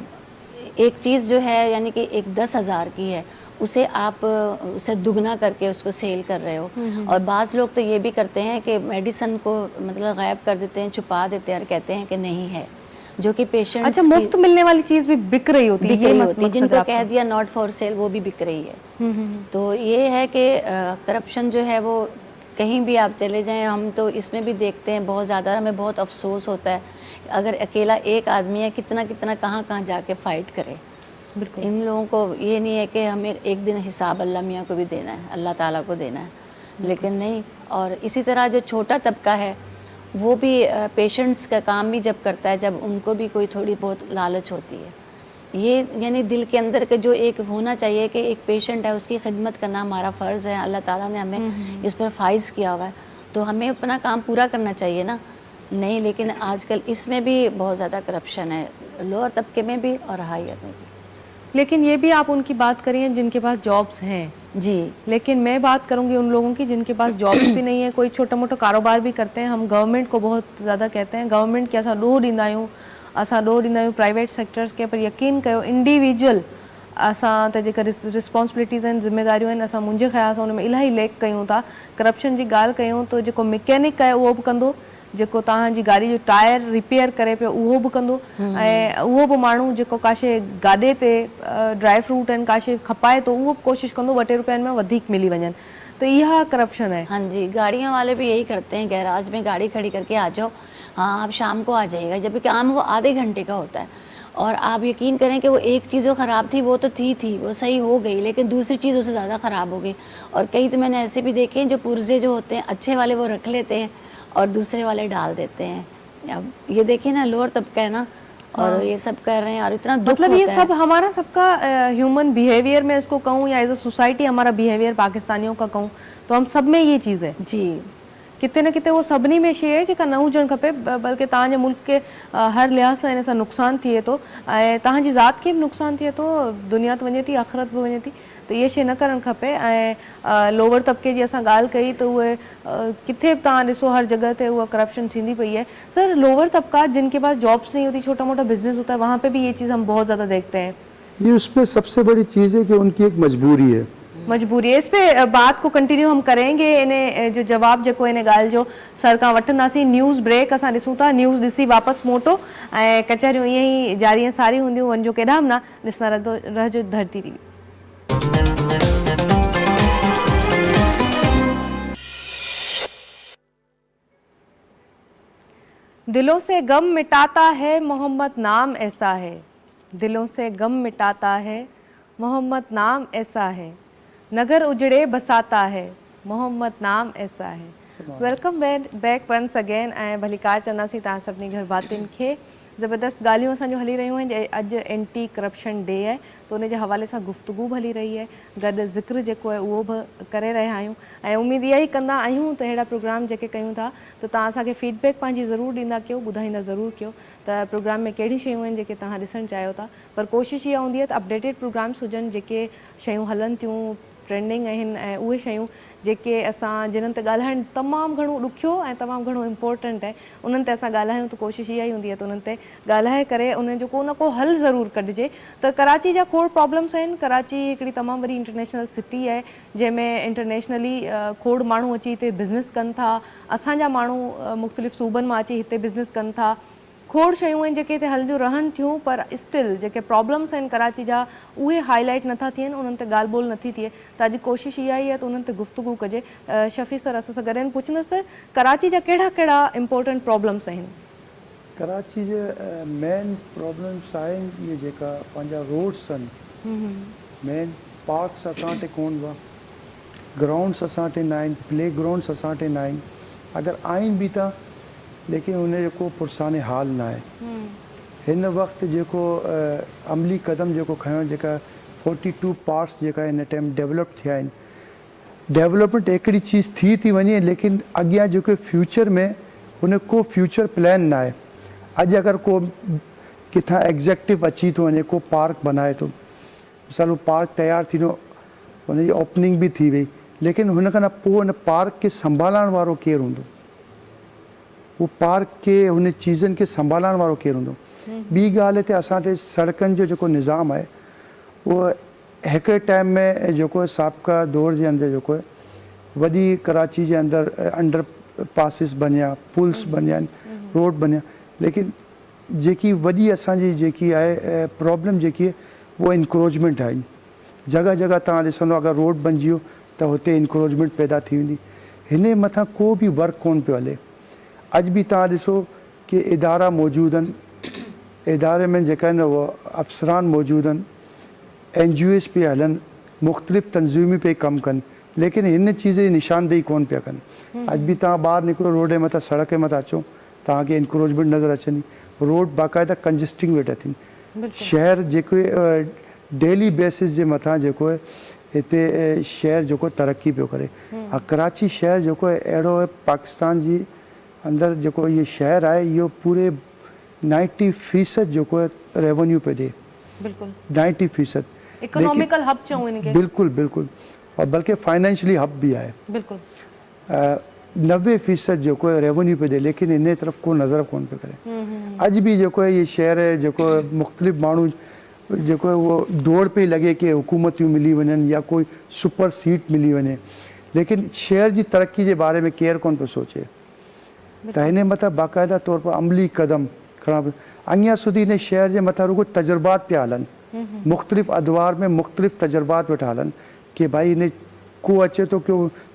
एक चीज़ जो है यानी कि एक 10,000 की है, उसे आप उसे दुगना करके उसको सेल कर रहे हो। और बाज़ लोग तो ये भी करते हैं कि मेडिसिन को मतलब गायब कर देते हैं, छुपा देते हैं और कहते हैं कि नहीं है, जो कि पेशेंट्स अच्छा, मुफ्त मिलने वाली चीज भी बिक रही होती है, बिक ये रही मत- होती है, मकसद जिनको है कह आपका? दिया नॉट फॉर सेल वो भी बिक रही है। तो ये है कि करप्शन जो है वो कहीं भी आप चले जाएं, हम तो इसमें भी देखते हैं बहुत ज़्यादा, हमें बहुत अफसोस होता है अगर अकेला एक आदमी है कितना कितना कहाँ कहाँ जाके फ़ाइट करे। बिल्कुल। इन लोगों को ये नहीं है कि हमें एक दिन हिसाब अल्लाह मियाँ को भी देना है, अल्लाह ताला को देना है, लेकिन नहीं। और इसी तरह जो छोटा तबका है वो भी पेशेंट्स का काम भी जब करता है, जब उनको भी कोई थोड़ी बहुत लालच होती है, ये यानी दिल के अंदर के जो एक होना चाहिए कि एक पेशेंट है उसकी खिदमत करना हमारा फ़र्ज़ है, अल्लाह ताला ने हमें इस पर फ़ाइज़ किया हुआ है, तो हमें अपना काम पूरा करना चाहिए ना। नहीं, लेकिन आजकल इसमें भी बहुत ज़्यादा करप्शन है, लोअर तबके में भी और हायर में भी। लेकिन ये भी आप उनकी बात करिए जिनके पास जॉब्स हैं, जी लेकिन मैं बात करूंगी उन लोगों की जिनके पास जॉब्स भी नहीं है, कोई छोटा मोटा कारोबार भी करते हैं। हम गवर्नमेंट को बहुत ज़्यादा कहते हैं, गवर्नमेंट के असां ॾोह ॾींदा आहियूं, असां ॾोह ॾींदा आहियूं प्राइवेट सेक्टर्स के, पर यकीन कयो इंडिविजुअल असां त जेका रिस्पॉन्सिबिलिटीज़ आहिनि, ज़िम्मेदारियूं आहिनि, असां मुंहिंजे ख़्याल सां उन में इलाही लेक कयूं था। करप्शन जी ॻाल्हि कयूं त जेको मैकेनिक आहे उहो बि कंदो, जेको तव्हांजी गाॾी जो टायर रिपेयर करे पियो उहो बि कंदो, ऐं उहो बि माण्हू जेको काशे गाॾे ते ड्राई फ्रूट आहिनि काशे खपाए थो उहो बि कोशिशि कंदो 2 रुपयनि में वधीक मिली वञनि, त इहा करप्शन है। हाँ जी, गाड़ियों वाले भी यही करते हैं, गैराज में गाड़ी खड़ी करके आ जाओ, हाँ आप शाम को आ जाइएगा, जबकि काम वो आधे घंटे का होता है। और आप यकीन करें कि वो एक चीज़ जो ख़राब थी वो तो थी वो सही हो गई, लेकिन दूसरी चीज़ उससे ज़्यादा ख़राब हो गई। और कई तो मैंने ऐसे भी देखे हैं जो पुर्जे जो होते हैं अच्छे वाले वो रख लेते हैं और दूसरे वाले डाल देते हैं। अब ये देखिए ना, लोअर तबका है ना, और ये सब कर रहे हैं और इतना दुख मतलब ये होता है। सब हमारा सबका ह्यूमन बिहेवियर में इसको कहूँ या एज अ सोसाइटी हमारा बिहेवियर पाकिस्तानियों का कहूँ तो हम सब में ये चीज़ है, जी किते न किते वो सभिनी में शइ है जेका न हुजणु खपे, बल्कि तव्हांजे मुल्क के हर लिहाज़ सां इन सां नुक़सानु थिए थो ऐं तव्हांजी ज़ात खे बि नुक़सानु थिए थो, दुनिया त वञे थी आख़िरत बि वञे थी, त इहे शइ न करणु खपे। ऐं लोअर तबके जी असां ॻाल्हि कई त उहे किथे बि तव्हां ॾिसो हर जगह ते उहा करप्शन थींदी पई है। सर, लोअर तबका जिनके पास जॉब्स नहीं होती, छोटा मोटा बिजनेस होता है, वहाँ पे भी ये चीज़ हम बहुत ज़्यादा देखते हैं। ये उसमें सबसे बड़ी चीज़ है कि उनकी एक मजबूरी है। मजबूरी है। इस पे बात को कंटिन्यू हम करेंगे, इन्हें जो जवाब जेको इन ॻाल्हि जो सर खां वठंदासीं। न्यूज़ ब्रेक असां ॾिसूं था, न्यूज़ ॾिसी वापसि मोटो ऐं कचहरियूं ईअं ई जारी सारी हूंदियूं, वञिजो केॾांहुं बि न, ॾिसंदा रहजो धरती टीवी। दिलों से गम मिटाता है मोहम्मद नाम ऐसा है, दिलों से गम मिटाता है मोहम्मद नाम ऐसा है, नगर उजड़े बसाता है मोहम्मद नाम ऐसा है। वेलकम बैक वंस अगेन ऐं भलीकार चवंदासीं तव्हां सभिनी घर भातियुनि खे। ज़बरदस्त ॻाल्हियूं असांजो हली रहियूं आहिनि, अॼु एंटी करप्शन डे आहे त उन जे हवाले सां गुफ़्तगू बि हली रही आहे, गॾु ज़िक्र जेको आहे उहो बि करे रहिया आहियूं ऐं उमेदु इहा ई कंदा आहियूं त अहिड़ा प्रोग्राम जेके कयूं था त तव्हां असांखे फीडबैक पंहिंजी ज़रूरु ॾींदा कयो, ॿुधाईंदा ज़रूरु कयो त प्रोग्राम में कहिड़ी शयूं आहिनि जेके तव्हां ॾिसणु चाहियो था। पर कोशिशि इहा हूंदी आहे त अपडेटेड प्रोग्राम्स हुजनि, जेके शयूं हलनि थियूं ट्रेंडिंग आहिनि ऐं उहे शयूं जेके असां जिन्हनि ते ॻाल्हाइणु तमामु घणो ॾुखियो ऐं तमामु घणो इम्पोर्टेंट आहे उन्हनि ते असां ॻाल्हायूं त कोशिशि इहा ई हूंदी आहे त उन्हनि ते ॻाल्हाए करे उन्हनि जो को न को हल ज़रूरु कढिजे। त कराची जा खोड़ प्रॉब्लम्स आहिनि। कराची हिकिड़ी तमामु वॾी इंटरनेशनल सिटी आहे जंहिंमें इंटरनेशनली खोड़ माण्हू अची हिते बिज़नेस कनि था, असांजा माण्हू मुख़्तलिफ़ सूबनि मां अची हिते बिज़नेस कनि था, खोड़ शयूं आहिनि जेके हिते हलंदियूं रहनि थियूं, पर स्टिल जेके प्रॉब्लम्स आहिनि कराची जा उहे हाईलाइट नथा थियनि, उन्हनि ते ॻाल्हि ॿोल नथी थिए। त अॼु कोशिशि इहा ई आहे त उन्हनि ते गुफ़्तगू कजे। शफ़ी सर असां सां गॾु आहिनि, पुछंदसि कराची जा कहिड़ा कहिड़ा इम्पोर्टेंट प्रॉब्लम्स आहिनि? कराची जे मेन प्रॉब्लम्स आहिनि इहे जेका पंहिंजा रोड्स आहिनि, मेन पार्क्स असां वटि कोन हुआ, ग्राउंड्स असां वटि न आहिनि, प्ले ग्राउंड्स असां वटि न आहिनि, अगरि आहिनि बि त लेकिन उन जेको पुरसाने हाल न आहे। हिन वक़्तु जेको अमली क़दम जेको खयों, जेका 42 पार्क्स जेका हिन टाइम डेवलप थिया आहिनि, डेवलपमेंट हिकिड़ी चीज़ थी वञे, लेकिन अॻियां जेको फ्यूचर में हुन को फ्यूचर प्लान न आहे। अॼु अगरि को किथां एग्ज़ेक्टिव अची थो वञे, को पार्क बनाए थो, मिसाल उहो पार्क तयारु थींदो, हुनजी ओपनिंग बि थी वई, लेकिन हुन खां पोइ हुन पार्क खे संभालण वारो केरु हूंदो, उहो पार्क खे हुन चीज़नि खे संभालण वारो केरु हूंदो। ॿी ॻाल्हि हिते असां वटि सड़कनि जो जेको निज़ाम आहे उहो हिकिड़े टाइम में जेको आहे साबिक़ा दौर जे अंदरि जेको आहे वॾी कराची जे अंदरि अंडर पासिस बनिया, पुल्स बनिया आहिनि, रोड बनिया, लेकिन जेकी वॾी असांजी जेकी आहे प्रॉब्लम जेकी आहे उहा इंक्रोचमेंट आहे। जॻह जॻह तव्हां ॾिसंदो अगरि रोड बणिजी वियो त हुते इंक्रोचमेंट पैदा थी वेंदी। हिन मथां को बि वर्क कोन पियो हले। अॼु बि तव्हां ॾिसो कि इदारा मौजूदु आहिनि, इदारे में जेका आहिनि उहे अफ़सरान मौजूदु आहिनि, NGOs पिया हलनि, मुख़्तलिफ़ तंज़ीमी पे कमु कनि, लेकिन हिन चीज़ जी निशानदेही कोन पिया कनि। अॼु बि तव्हां ॿाहिरि निकिरो रोड जे मथां सड़क जे मथां अचो तव्हांखे इंक्रोचमेंट नज़र अचंदी, रोड बाक़ाइदा कंजस्टिंग वेठा थियनि। शहर जेके डेली बेसिस जे मथां जेको आहे हिते शहर जेको तरक़ी पियो करे। हा, कराची शहर जेको आहे अहिड़ो आहे पाकिस्तान जी अंदरि जेको इहो शहर आहे इहो पूरे 90% जेको आहे रेवेन्यू पियो ॾिए, बिल्कुलु 90%। इकोनॉमिकल हब चऊं इनके। बिल्कुलु बिल्कुलु, और बल्कि फाइनेंशियली हब भी आहे। बिल्कुलु 90% जेको आहे रेवेन्यू पियो ॾिए, लेकिन इन तरफ़ को नज़र कोन पियो करे। अॼु बि जेको आहे इहे शहर जेको मुख़्तलिफ़ माण्हू जेको आहे उहो दौड़ पई लॻे कि हुकूमतियूं मिली वञनि या कोई सुपर सीट मिली वञे, लेकिन शहर जी तरक़ी जे बारे में केरु कोन पियो सोचे। त हिन मथां बाक़ाइदा तौर पर अमली क़दम खणा पिया। अञा सुधी हिन शहर जे मथां रुगो तजुर्बात पिया हलनि, मुख़्तलिफ़ अदवार में मुख़्तलिफ़ तजुर्बात वेठा हलनि कि भाई हिन को अचे थो कि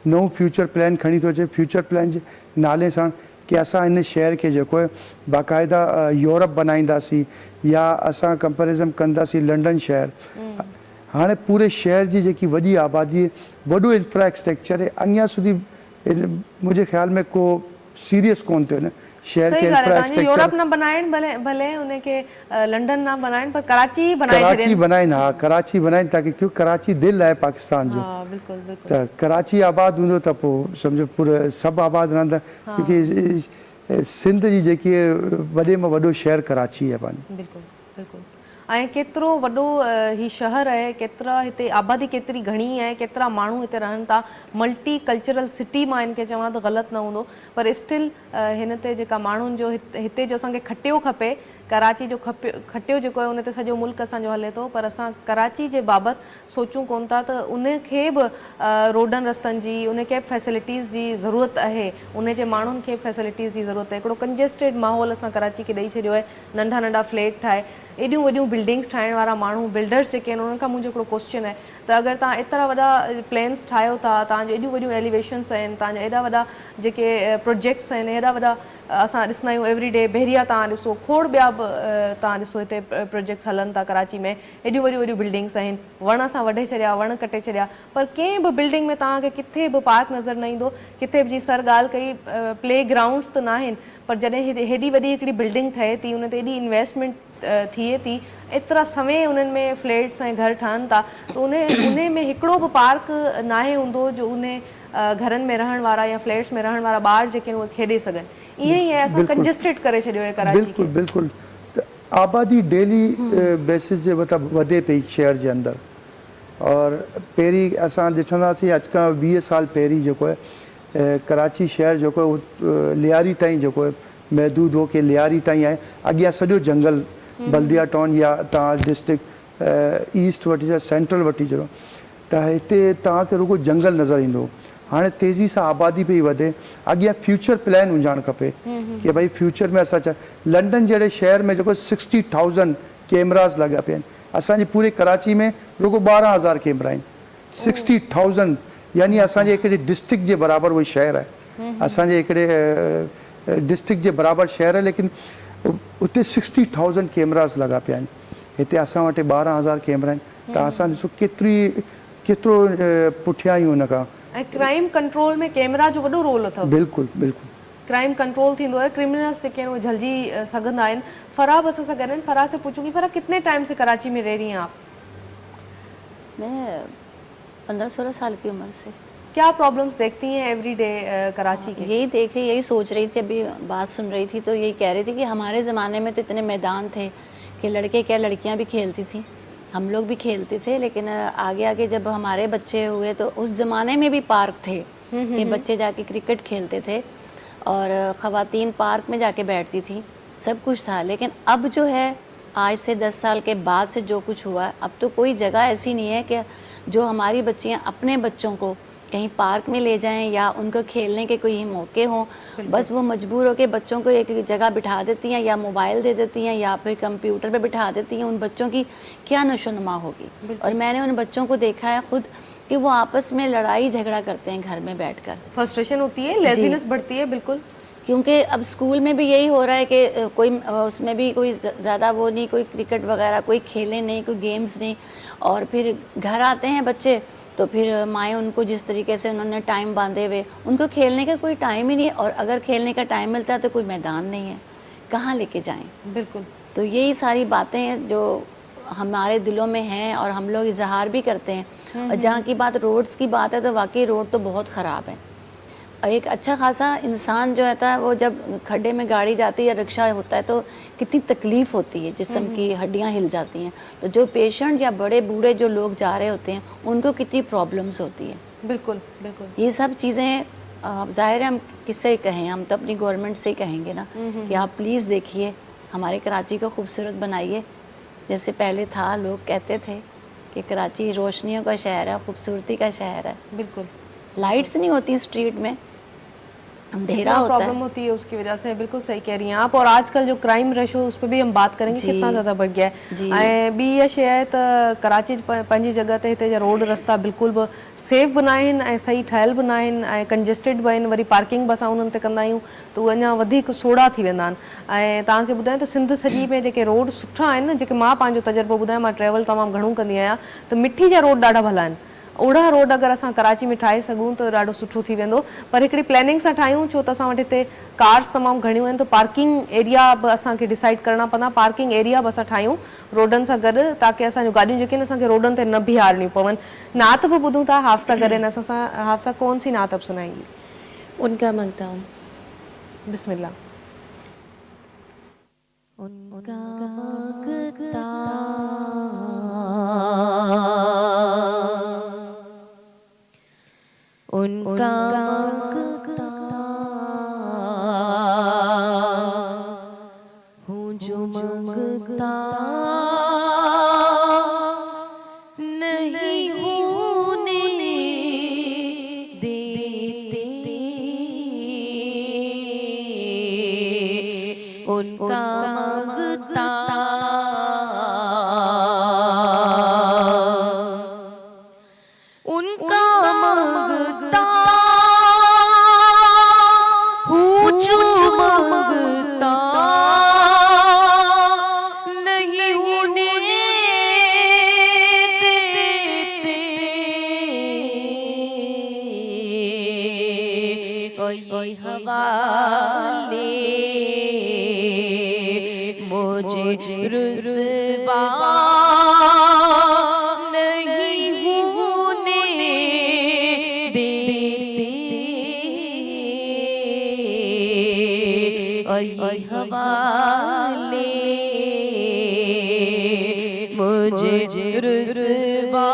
नओं फ्यूचर प्लान खणी थो अचे, फ्यूचर प्लान जे नाले सां कि असां हिन शहर खे जेको आहे बाक़ाइदा यूरोप बनाईंदासीं या असां कंपेरिज़न कंदासीं लंडन शहर। हाणे पूरे शहर जी जेकी वॾी आबादी, वॾो इंफ्रास्ट्रक्चर आहे, अञा सुधी मुंहिंजे ख़्याल में को सीरियस कोन थियो न शहर सही के ॻाल्हि आहे। तव्हांजी यूरोप इंफ्रास्ट्रक्चर। न बनाइनि, भले भले उनखे लंडन न बनाइनि, पर कराची ही बनाए कराची छॾनि। बनाइनि, हा कराची बनाइनि, ताकि क्यों कराची दिलि आहे पाकिस्तान जो। हा बिल्कुलु बिल्कुलु। त कराची आबाद हूंदो त पोइ सम्झो पूरे सभु आबाद रहंदा, क्योंकि सिंध जी जेकी वॾे में वॾो शहर कराची आहे पंहिंजो। बिल्कुलु बिल्कुलु। ऐं केतिरो वॾो ही शहर आहे, केतिरा हिते आबादी केतिरी घणी आहे, केतिरा माण्हू हिते रहनि था। मल्टी कल्चरल सिटी मां हिनखे चवां त ग़लति न हूंदो, पर स्टिल हिन ते जेका माण्हुनि जो हिते जो असांखे खटियो खपे, कराची जो खटियो जेको आहे उन ते सॼो मुल्क असांजो हले थो, पर असां कराची जे बाबति सोचूं कोन था त उनखे बि रोडनि रस्तनि जी, उनखे बि फैसिलिटीज़ जी ज़रूरत आहे, उन जे माण्हुनि खे फैसिलिटीज़ जी ज़रूरत आहे। हिकिड़ो कंजेस्टेड माहौल असां कराची खे ॾेई छॾियो आहे, नंढा नंढा फ्लैट ठाहे, एॾियूं वॾियूं बिल्डिंग्स ठाहिण वारा माण्हू, बिल्डर्स जेके आहिनि, उन्हनि खां मुंहिंजो हिकिड़ो क्वेश्चन आहे त अगरि तव्हां एतिरा वॾा प्लेन्स ठाहियो था, तव्हांजो एॾियूं वॾियूं एलिवेशन्स आहिनि, तव्हांजा एॾा वॾा जेके प्रोजेक्ट्स आहिनि, एॾा वॾा असां ॾिसंदा आहियूं एवरीडे, बहरिया तव्हां ॾिसो, खोड़ ॿिया बि तव्हां ॾिसो हिते प्रोजेक्ट्स हलनि था कराची में, एॾियूं वॾियूं वॾियूं बिल्डिंग्स आहिनि, वण असां वढे छॾिया, वण कटे छॾिया, पर कंहिं बि बिल्डिंग में तव्हांखे किथे बि पार्क नज़र न ईंदो, किथे बि। जी सर ॻाल्हि कई, प्ले ग्राउंड्स त न आहिनि, पर जॾहिं हेॾी वॾी हिकिड़ी बिल्डिंग ठहे थी, उन ते एॾी इन्वेस्टमेंट थिए थी, एतिरा समय उन्हनि में फ्लैट्स ऐं घर ठहनि था, त उन में हिकिड़ो बि पार्क न आहे हूंदो जो उन घरनि में रहण वारा या फ्लैट्स में रहण वारा ॿार जेके आहिनि उहे खेॾे सघनि। ईअं ई आहे, असां कंजेस्टेड करे छॾियो आहे कराची खे। बिल्कुलु बिल्कुलु। त आबादी डेली बेसिस जे मथां वधे पई शहर जे अंदरि, और पहिरीं असां ॾिसंदासीं अॼु खां 20 साल पहिरीं जेको आहे कराची शहर जेको आहे लियारी ताईं जेको आहे महदूद हो कि लियारी ताईं आहे, अॻियां सॼो जंगल, बल्दिया टाउन या तव्हां डिस्ट्रिक्ट ईस्ट वठी छॾियो, सेंट्रल वठी छॾियो, त हिते तव्हांखे रुगो जंगल नज़र ईंदो। हाणे तेज़ी सां आबादी पई वधे, अॻियां फ्यूचर प्लान हुजणु खपे कि भई फ्यूचर में असां लंडन जहिड़े शहर में जेको 60,000 कैमरास लॻा पिया आहिनि, असांजे पूरे कराची में रुगो 12,000 कैमरा आहिनि। 60,000 यानी असांजे हिकिड़े डिस्ट्रिक्ट जे बराबरि उहो शहर आहे, असांजे हिकिड़े डिस्ट्रिक्ट जे बराबरि शहर आहे, लेकिन उते 60,000 कैमरास लॻा पिया आहिनि। हिते असां वटि 12,000 कैमरा आहिनि, त असां ॾिसो केतिरो पुठियां आहियूं हुन खां। ऐं क्राइम कंट्रोल में कैमरा जो वॾो रोल अथव। बिल्कुलु बिल्कुलु। क्राइम कंट्रोल थींदो है, क्रिमिनल्स जेके आहिनि उहे झलिजी सघंदा आहिनि। फराह बस असां गॾु आहिनि, फराह से पूछूंगी, फराह कितने टाइम से कराची में रह रही हैं आप? मैं 15-16 साल की उम्र से। क्या प्रॉब्लम्स देखती हैं एवरीडे कराची के? यही देख रही, यही सोच रही थी, अभी बात सुन रही थी तो यही कह रही थी कि हमारे ज़माने में तो इतने मैदान थे कि लड़के क्या लड़कियां भी खेलती थी, हम लोग भी खेलते थे, लेकिन आगे आगे जब हमारे बच्चे हुए तो उस ज़माने में भी पार्क थे कि बच्चे जाके क्रिकेट खेलते थे और ख़वातीन पार्क में जाके बैठती थी, सब कुछ था। लेकिन अब जो है आज से 10 साल के बाद से जो कुछ हुआ है, अब तो कोई जगह ऐसी नहीं है कि जो हमारी बच्चियाँ अपने बच्चों को कहीं पार्क में ले जाएं या उनको खेलने के कोई मौके हों। बस वो मजबूर होकर बच्चों को एक जगह बिठा देती हैं, या मोबाइल दे देती हैं, या फिर कंप्यूटर पे बिठा देती हैं। उन बच्चों की क्या नशोनुमा होगी। और मैंने उन बच्चों को देखा है खुद कि वो आपस में लड़ाई झगड़ा करते हैं घर में बैठकर। फ्रस्ट्रेशन होती है, लेजीनेस बढ़ती है, बिल्कुल। क्योंकि अब स्कूल में भी यही हो रहा है कि कोई उसमें भी कोई ज़्यादा वो नहीं, कोई क्रिकेट वगैरह कोई खेले नहीं, कोई गेम्स नहीं। और फिर घर आते हैं बच्चे तो फिर माएँ उनको जिस तरीके से उन्होंने टाइम बांधे हुए, उनको खेलने का कोई टाइम ही नहीं है। और अगर खेलने का टाइम मिलता है तो कोई मैदान नहीं है, कहाँ लेके जाएं। बिल्कुल। तो यही सारी बातें हैं जो हमारे दिलों में हैं और हम लोग इजहार भी करते हैं। और जहाँ की बात रोड्स की बात है तो वाकई रोड तो बहुत ख़राब है। एक अच्छा खासा इंसान जो रहता है वो जब खड्डे में गाड़ी जाती है या रिक्शा होता है तो कितनी तकलीफ़ होती है, जिस्म की हड्डियां हिल जाती हैं। तो जो पेशेंट या बड़े बूढ़े जो लोग जा रहे होते हैं उनको कितनी प्रॉब्लम्स होती है। बिल्कुल बिल्कुल। ये सब चीज़ें ज़ाहिर है हम किससे कहें, हम तो अपनी गवर्नमेंट से ही कहेंगे ना कि आप प्लीज़ देखिए, हमारे कराची को खूबसूरत बनाइए। जैसे पहले था, लोग कहते थे कि कराची रोशनियों का शहर है, खूबसूरती का शहर है। बिल्कुल। लाइट्स नहीं होती स्ट्रीट में, अंधेरा होता प्रॉब्लम है। होती है उसकी वजह से। बिल्कुल सही कह रही हैं आप। और आजकल जो क्राइम रेशो उस पर भी हम बात करेंगे, जी। कितना ज़्यादा बढ़ गया जी। है। ऐं ॿी इहा शइ आहे त कराची पंहिंजी जॻह ते हिते जा रोड रस्ता बिल्कुल बि सेफ बि न आहिनि ऐं सही ठहियल बि न आहिनि ऐं कंजेस्टेड बि आहिनि। वरी पार्किंग बि असां उन्हनि ते कंदा आहियूं त उहे अञा वधीक सोढ़ा थी वेंदा आहिनि। ऐं तव्हांखे ॿुधायां त सिंध सॼी में जेके रोड सुठा आहिनि न, जेके मां पंहिंजो तजुर्बो ॿुधायां, मां ट्रेवल तमामु घणो कंदी आहियां, त मिट्टी जा रोड ॾाढा भला आहिनि। ओड़ा रोड अगर असां कराची में ठाहे सघूं त ॾाढो सुठो थी वेंदो। पर हिकिड़ी प्लैनिंग सां ठाहियूं, छो त असां वटि हिते कार्स तमामु घणियूं आहिनि, त पार्किंग एरिया बि असांखे डिसाइड करणा पवंदा। पार्किंग एरिया बि असां ठाहियूं रोडनि सां गॾु, ताकी असांजूं गाॾियूं जेके आहिनि असांखे रोडनि ते न बीहारणियूं पवनि। नात बि ॿुधूं था हाफ़सा करे, न असां हाफ़सा कौन सी नात अब सुनाएंगी? उनका मकदाम। बिस्मिल्लाह। उनका मगता उनका मगता हूँ जो मगता नहीं होने देते, उनका मगता उनका मगता हूँ जो मगता नहीं होने देते। और ये हवाले मुझे रुसवा नहीं होने देते। और ये हवाले मुझे रुसवा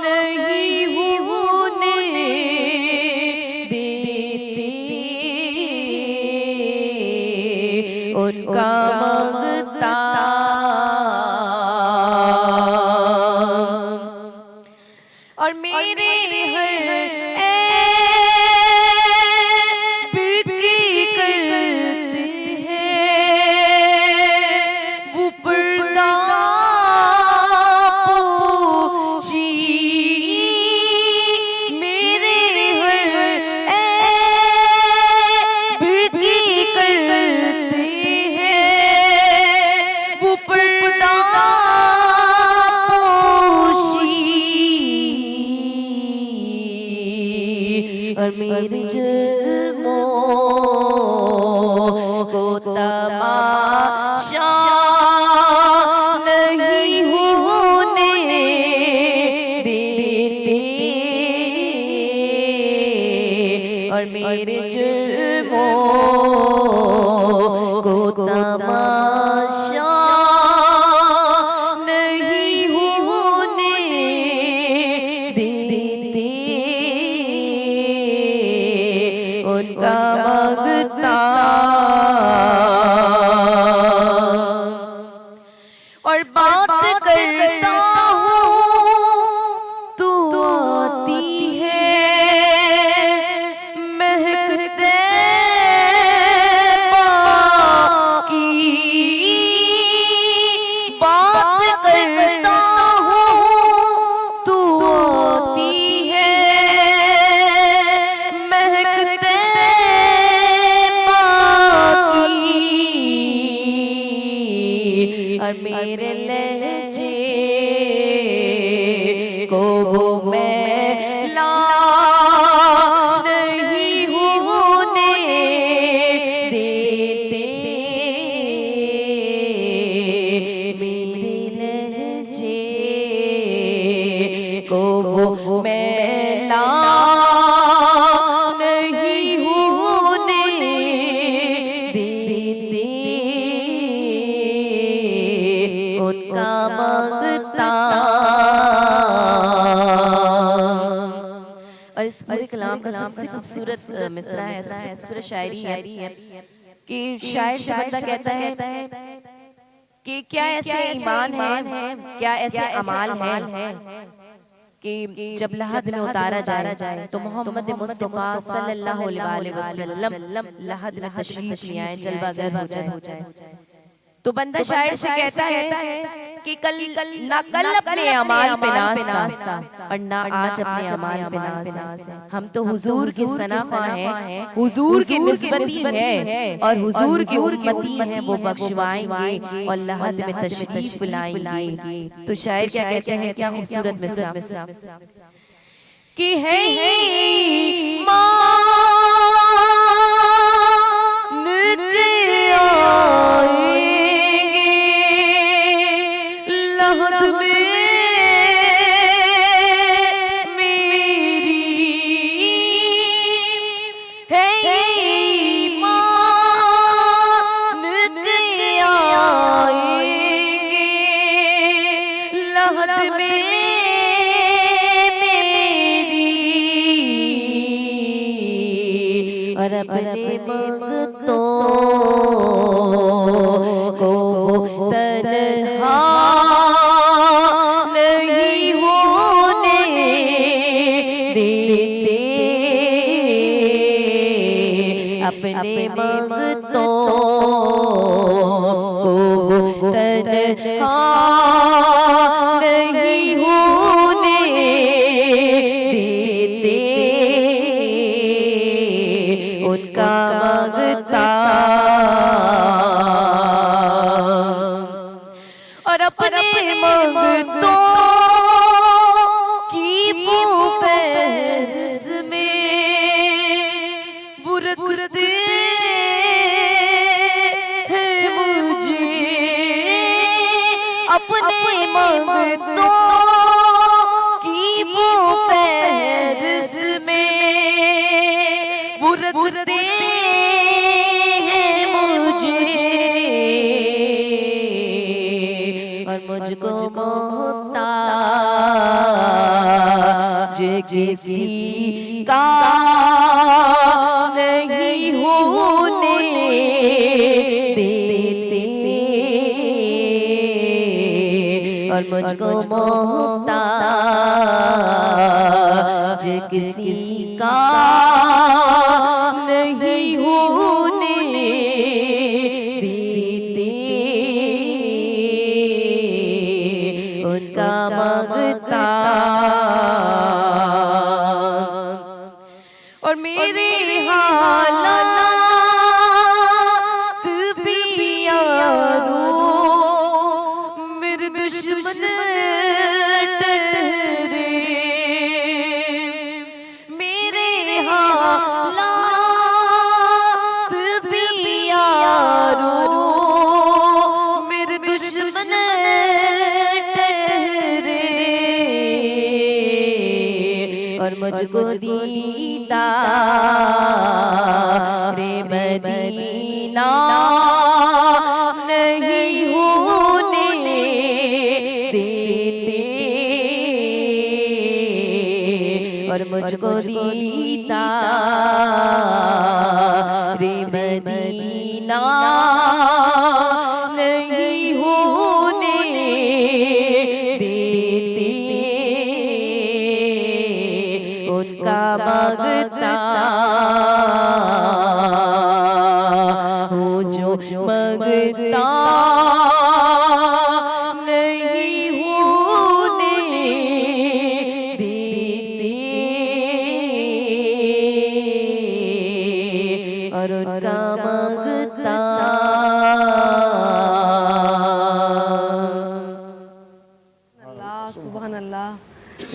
नहीं होने देते। उनका मगता और मेरे हर ऐब की करते हैं वो पर्दा पोशी। मेरे हर ऐब की करते हैं वो पर्दा पोशी। और मेरे जुल्मों को तमाशा नहीं होने देते। और मेरे जुल्मों को तमाशा नहीं होने देते। उनका मगता सबसे खूबसूरत मिसरा है, सबसे खूबसूरत शायरी है कि शायर से बंदा कहता है कि क्या ऐसे ईमान है, क्या ऐसे अमाल है कि जब लहद में उतारा जाए तो मोहम्मद मुस्तफ़ा सल्लल्लाहु अलैहि वसल्लम लहद में तशरीफ ले आए, जलवागर हो जाए। तो बंदा शायर से कहता है कि कल अपने अमाल पे नाज था और ना आज अपने अमाल पे नाज है। हम तो हुजूर की सनाफा हैं, हुजूर की निस्बती है और हुजूर की उम्मती हैं, वो बख्शवाएंगे और लहद में तशरीफ लाएंगे। तो शायर क्या कहते हैं, क्या खूबसूरत मिसरा कि है और अपने मंगतों को तन्हा नहीं होने देते, अपने मंगतों को तन्हा नहीं होने देते, उनका मंगता और अपने मंगतों की वो फहरिस्त में वो रखते हैं मुझे, अपने मंगतों की वो फहरिस्त में वो रखते हैं मुझे और मुझको मोहताज किसी का नहीं होने देते और मुझको मोहताज किसी का नहीं होने देते, उनका मंगता और मेरे हालात भी यारो मेरे दुश्मन ठहरे, मेरे हालात भी यारो मेरे दुश्मन ठहरे और मुझको दीदा रे मदीना नहीं होने देते और मुझको दीदा रे मदीना नहीं होने देते, उनका मंगता हूँ जो मंगता नहीं होने देते और उनका मंगता अल्लाह सुभान अल्लाह।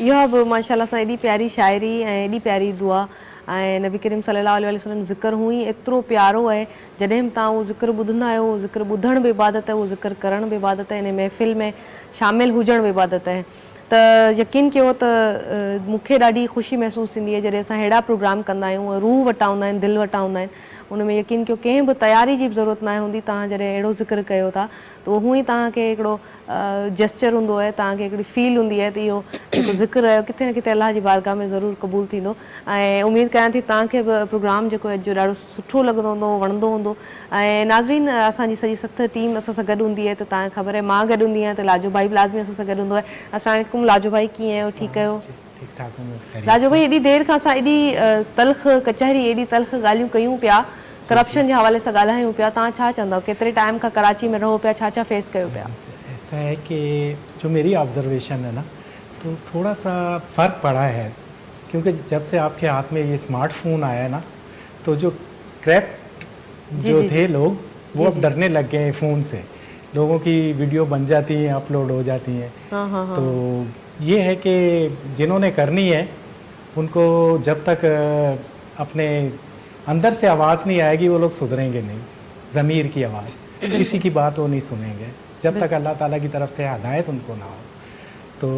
इहा बि माशाल्लाह सां एॾी प्यारी शाइरी ऐं एॾी प्यारी दुआ ऐं नबी करीम सल्लल्लाहु अलैहि वसल्लम ज़िक्र हुई एतिरो प्यारो आहे। जॾहिं बि तव्हां उहो ज़िक्र ॿुधंदा आहियो, उहो ज़िक्र ॿुधण बि इबादत आहे, उहो ज़िक्र करण बि इबादत आहे, इन महफ़िल में शामिल हुजण बि इबादत आहे। त यकीन कयो त मूंखे ॾाढी ख़ुशी महसूसु थींदी आहे जॾहिं असां अहिड़ा प्रोग्राम कंदा आहियूं, रूह वटा हूंदा आहिनि, दिलि वटा हूंदा आहिनि। उन में यकीन कयो कंहिं बि तयारी जी बि ज़रूरत न हूंदी। तव्हां जॾहिं अहिड़ो ज़िक्र कयो था त उहो ई तव्हांखे हिकिड़ो जेस्चर हूंदो आहे, तव्हांखे हिकिड़ी फील हूंदी आहे त इहो जेको ज़िक्र रहियो किथे न किथे अलाह जी बारगाह में ज़रूरु क़बूल थींदो। ऐं उमेदु कयां थी तव्हांखे बि प्रोग्राम जेको आहे जो ॾाढो सुठो लॻंदो हूंदो, वणंदो हूंदो। ऐं नाज़रीन, असांजी सॼी 7 टीम असां सां गॾु हूंदी आहे, त तव्हांखे ख़बर आहे मां गॾु हूंदी आहियां त लाजो भाई बि लाज़मी असां सां गॾु हूंदो आहे। अस्सलाम वालेकुम लाजो भाई, कीअं आहियो? ठीकु आहियो? ठीक ठाक हूँ। लाजो भाई, एॾी देरि खां असां एॾी तल्ख़ कचहरी, एॾी तल्ख़ ॻाल्हियूं कयूं पिया, करप्शन जे हवाले सां ॻाल्हायूं पिया, तव्हां छा चवंदव? केतिरे टाइम खां कराची में रहो पिया, छा छा फेस कयो पिया? ऐसा है कि जो मेरी ऑब्जर्वेशन है ना, तो थोड़ा सा फ़र्क पड़ा है, क्योंकि जब से आपके हाथ में ये स्मार्टफोन आया है ना, तो जो क्रैप्ट जो थे लोग वो अब डरने लग गए हैं फ़ोन से। लोगों की वीडियो बन जाती हैं, अपलोड हो जाती हैं। तो ये है कि जिन्होंने करनी है उनको जब तक अपने अंदर से आवाज़ नहीं आएगी वो लोग सुधरेंगे नहीं। ज़मीर की आवाज़, किसी की बात वो नहीं सुनेंगे जब तक अल्लाह ताला की तरफ से हदायत उनको ना हो। तो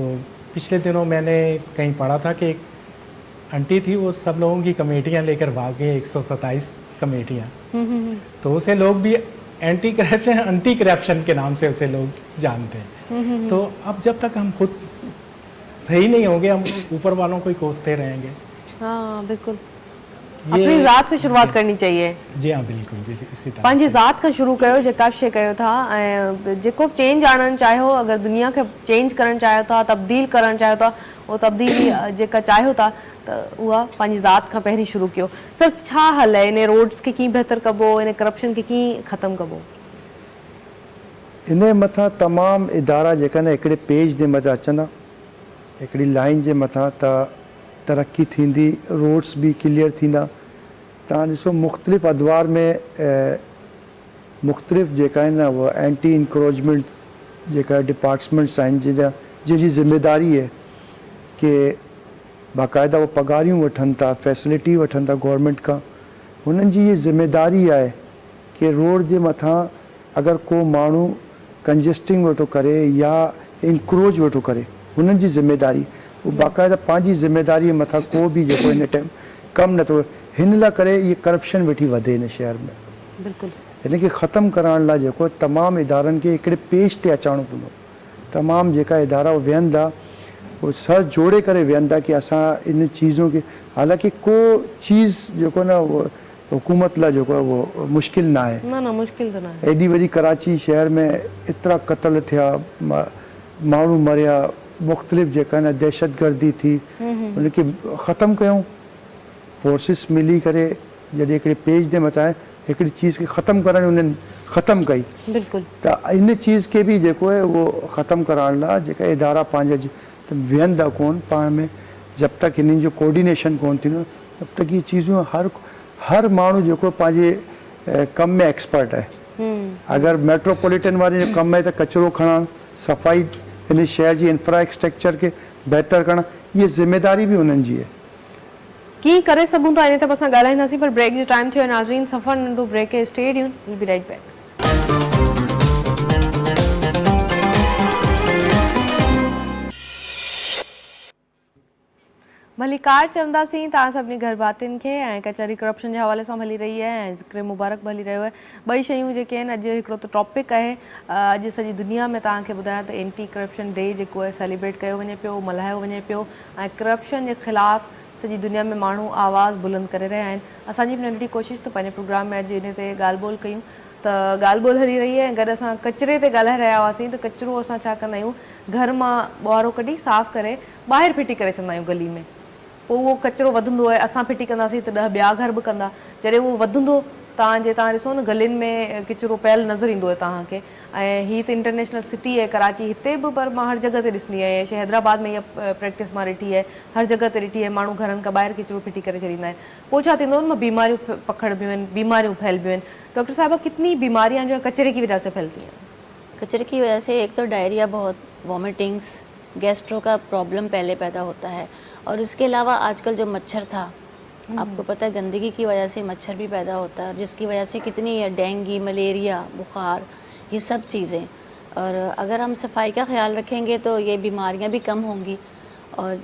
पिछले दिनों मैंने कहीं पढ़ा था कि एक आंटी थी, वो सब लोगों की कमेटियाँ लेकर भाग गए, 127 कमेटियाँ। तो उसे लोग भी एंटी करप्शन के नाम से उसे लोग जानते हैं। तो अब जब तक हम खुद सही नहीं होंगे, हम ऊपर वालों को ही कोसते रहेंगे। हाँ बिल्कुल, अपनी ज़ात से शुरुआत करनी चाहिए। जी हाँ बिल्कुल, इसी तरह पंहिंजी ज़ात खां शुरू कयो, जेका बि शइ कयो था। ऐं जेको बि चेंज आणणु चाहियो, अगरि दुनिया खे चेंज करणु चाहियो था, तब्दील करणु चाहियो था, उहो तब्दीली जेका चाहियो था त उहा पंहिंजी ज़ात खां पहिरीं शुरू कयो। सर, छा हल आहे इन रोड्स खे कीअं बहितर कबो, इन करप्शन खे कीअं ख़तमु कबो? इन मथां तमामु इदारा जेका न हिकिड़े पेज जे मथां अचंदा, हिकिड़ी लाइन जे मथां त तरक़ी थींदी, रोड्स बि क्लियर थींदा। तव्हां ॾिसो मुख़्तलिफ़ अदवार में मुख़्तलिफ़ जेका आहिनि न उहा एंटी इंक्रोचमेंट जेका डिपार्टमेंट्स आहिनि जंहिंजी ज़िम्मेदारी आहे कि बाक़ाइदा वो पगारियूं वठनि था, फैसिलिटी वठनि था गवर्नमेंट खां। हुननि जी ये ज़िम्मेदारी आहे कि रोड जे मथां अगरि को माण्हू कंजेस्टिंग वेठो करे या इंक्रोच वेठो करे, हुननि जी ज़िम्मेदारी, वो बाक़ाइदा पंहिंजी ज़िम्मेदारी मथां को बि जेको हिन टाइम कमु नथो। हिन लाइ करे इहे करप्शन वेठी वधे हिन शहर में। बिल्कुलु, हिन खे ख़तमु करण लाइ जेको तमामु इदारनि खे हिकिड़े पेज ते अचणो पवंदो। तमामु जेका इदारा वेहनि था, वो सर जोड़े करे वेहनि था कि असां इन चीज़ों खे, हालांकि को चीज़ जेको न उहो हुकूमत लाइ जेको आहे उहो मुश्किल न आहे। न मुश्किल त न आहे। एॾी वॾी कराची शहर में एतिरा क़तल थिया, माण्हू मरिया, मुख़्तलिफ़ जेका न दहशतगर्दी थी, उनखे ख़तमु कयूं। फोर्सिस मिली करे जॾहिं हिकिड़े पेज जे मथां हिकिड़ी चीज़ खे ख़तमु करण उन्हनि ख़तमु कई। बिल्कुलु, त इन चीज़ खे बि जेको आहे उहो ख़तमु करण लाइ जेका इदारा पंहिंजा वेहनि था कोन पाण में, जब तक हिननि जो कोऑर्डिनेशन कोन थींदो तब तक ये चीज़ूं हर माण्हू जेको पंहिंजे कम में एक्सपर्ट आहे। अगरि मेट्रोपॉलिटन वारे जो कमु आहे त कचिरो खणणु, सफ़ाई, हिन शहर जी इंफ्रास्ट्रक्चर खे बहितर करणु, इहा ज़िम्मेदारी बि हुननि जी आहे। कीअं करे सघूं था इन ते असां ॻाल्हाईंदासीं, पर ब्रेक जो टाइम थियो आहे नाज़रीन। सफ़र नंढो ब्रेक है, stay tune, will be right back. मलिकार चवंदासीं तव्हां सभिनी घर भातियुनि खे। ऐं कचहरी करप्शन जे हवाले सां हली रही आहे ऐं ज़िक्र मुबारक बि हली रहियो आहे। ॿई शयूं जेके आहिनि, अॼु हिकिड़ो त टॉपिक आहे, अॼु सॼी दुनिया में तव्हांखे ॿुधायां त एंटी करप्शन डे जेको आहे सेलिब्रेट कयो वञे पियो, मल्हायो वञे पियो। ऐं करप्शन जे ख़िलाफ़ सॼी दुनिया में माण्हू आवाज़ बुलंद करे रहिया आहिनि। असांजी बि नंढी कोशिशि त पंहिंजे प्रोग्राम में अॼु इन ते ॻाल्हि ॿोल कयूं। त ॻाल्हि ॿोल हली रही आहे। गॾु असां कचिरे ते ॻाल्हाए रहिया हुआसीं त कचिरो असां छा कंदा आहियूं, घर मां ॿुआरो कढी साफ़ु करे ॿाहिरि फिटी करे छॾंदा आहियूं गली में। पोइ उहो कचिरो वधंदो आहे, असां फिटी कंदासीं त 10 ॿिया घर बि कंदा। जॾहिं उहो वधंदो, तव्हां ॾिसो न गलियुनि में किचिरो पियल नज़र ईंदो आहे तव्हांखे। ऐं हीअ त इंटरनेशनल सिटी आहे कराची, हिते बि, पर मां हर जॻह ते ॾिसंदी आहियां। हैदराबाद में इहा प्रैक्टिस मां ॾिठी आहे, हर जॻह ते ॾिठी आहे। माण्हू घरनि खां ॿाहिरि किचिरो फिटी करे छॾींदा आहिनि। पोइ छा थींदो न, बीमारियूं पकड़बियूं आहिनि, बीमारियूं फैलबियूं आहिनि। डॉक्टर साहिबा, कितनी बीमारियां जो है कचरे की वजह से फैलती हैं? कचरे की वजह से एक तो डायरिया, बहुत वॉमिटिंग्स, गैस्ट्रो का प्रॉब्लम पहले पैदा होता है। और उसके अलावा आजकल जो मच्छर था, आपको पता है गंदगी की वजह से मच्छर भी पैदा होता है, जिसकी वजह से कितनी डेंगू, मलेरिया, बुखार, ये सब चीज़ें। और अगर हम सफाई का ख्याल रखेंगे तो ये बीमारियां भी कम होंगी। और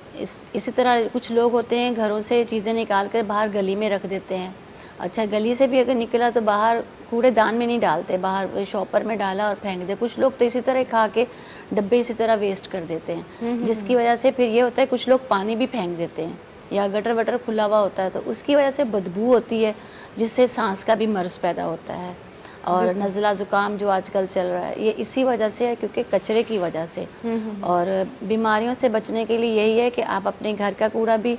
इसी तरह कुछ लोग होते हैं घरों से चीज़ें निकाल कर बाहर गली में रख देते हैं। अच्छा गली से भी अगर निकला तो बाहर कूड़ेदान में नहीं डालते, बाहर शॉपर में डाला और फेंक दे। कुछ लोग तो इसी तरह खा के डब्बे इसी तरह वेस्ट कर देते हैं, जिसकी वजह से फिर ये होता है कुछ लोग पानी भी फेंक देते हैं या गटर वटर खुला हुआ होता है तो उसकी वजह से बदबू होती है, जिससे सांस का भी मर्ज पैदा होता है। और नज़ला ज़ुकाम जो आजकल चल रहा है ये इसी वजह से है, क्योंकि कचरे की वजह से। और बीमारियों से बचने के लिए यही है कि आप अपने घर का कूड़ा भी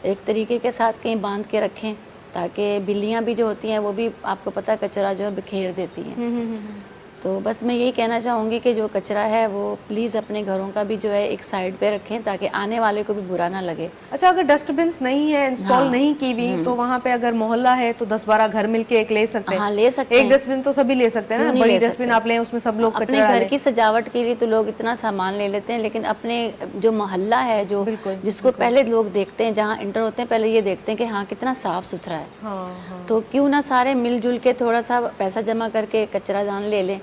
एक तरीके के साथ कहीं बांध के रखें, ताकि बिल्लियाँ भी जो होती हैं वो भी आपको पता है कचरा जो है बिखेर देती हैं। तो बस मैं यही कहना चाहूँगी कि जो कचरा है वो प्लीज़ अपने घरों का भी जो है एक साइड पे रखें, ताकि आने वाले को भी बुरा ना लगे। अच्छा, अगर डस्टबिन नहीं है, इंस्टॉल नहीं की हुई, तो वहाँ पे अगर मोहल्ला है तो 10-12 घर मिलके एक ले सकते हैं। हाँ ले सकते एक हैं। डस्टबिन तो सभी ले सकते हैं ना, बड़ी डस्टबिन आप लें उसमें सब लोग अपने कचरा घर डालें। की सजावट के लिए तो लोग इतना सामान ले लेते हैं, लेकिन अपने जो मोहल्ला है जो जिसको पहले लोग देखते हैं, जहाँ इंटर होते हैं पहले ये देखते हैं कि हाँ कितना साफ सुथरा है। हाँ। तो क्यों ना सारे मिलजुल के थोड़ा सा पैसा जमा करके कचरा दान ले लें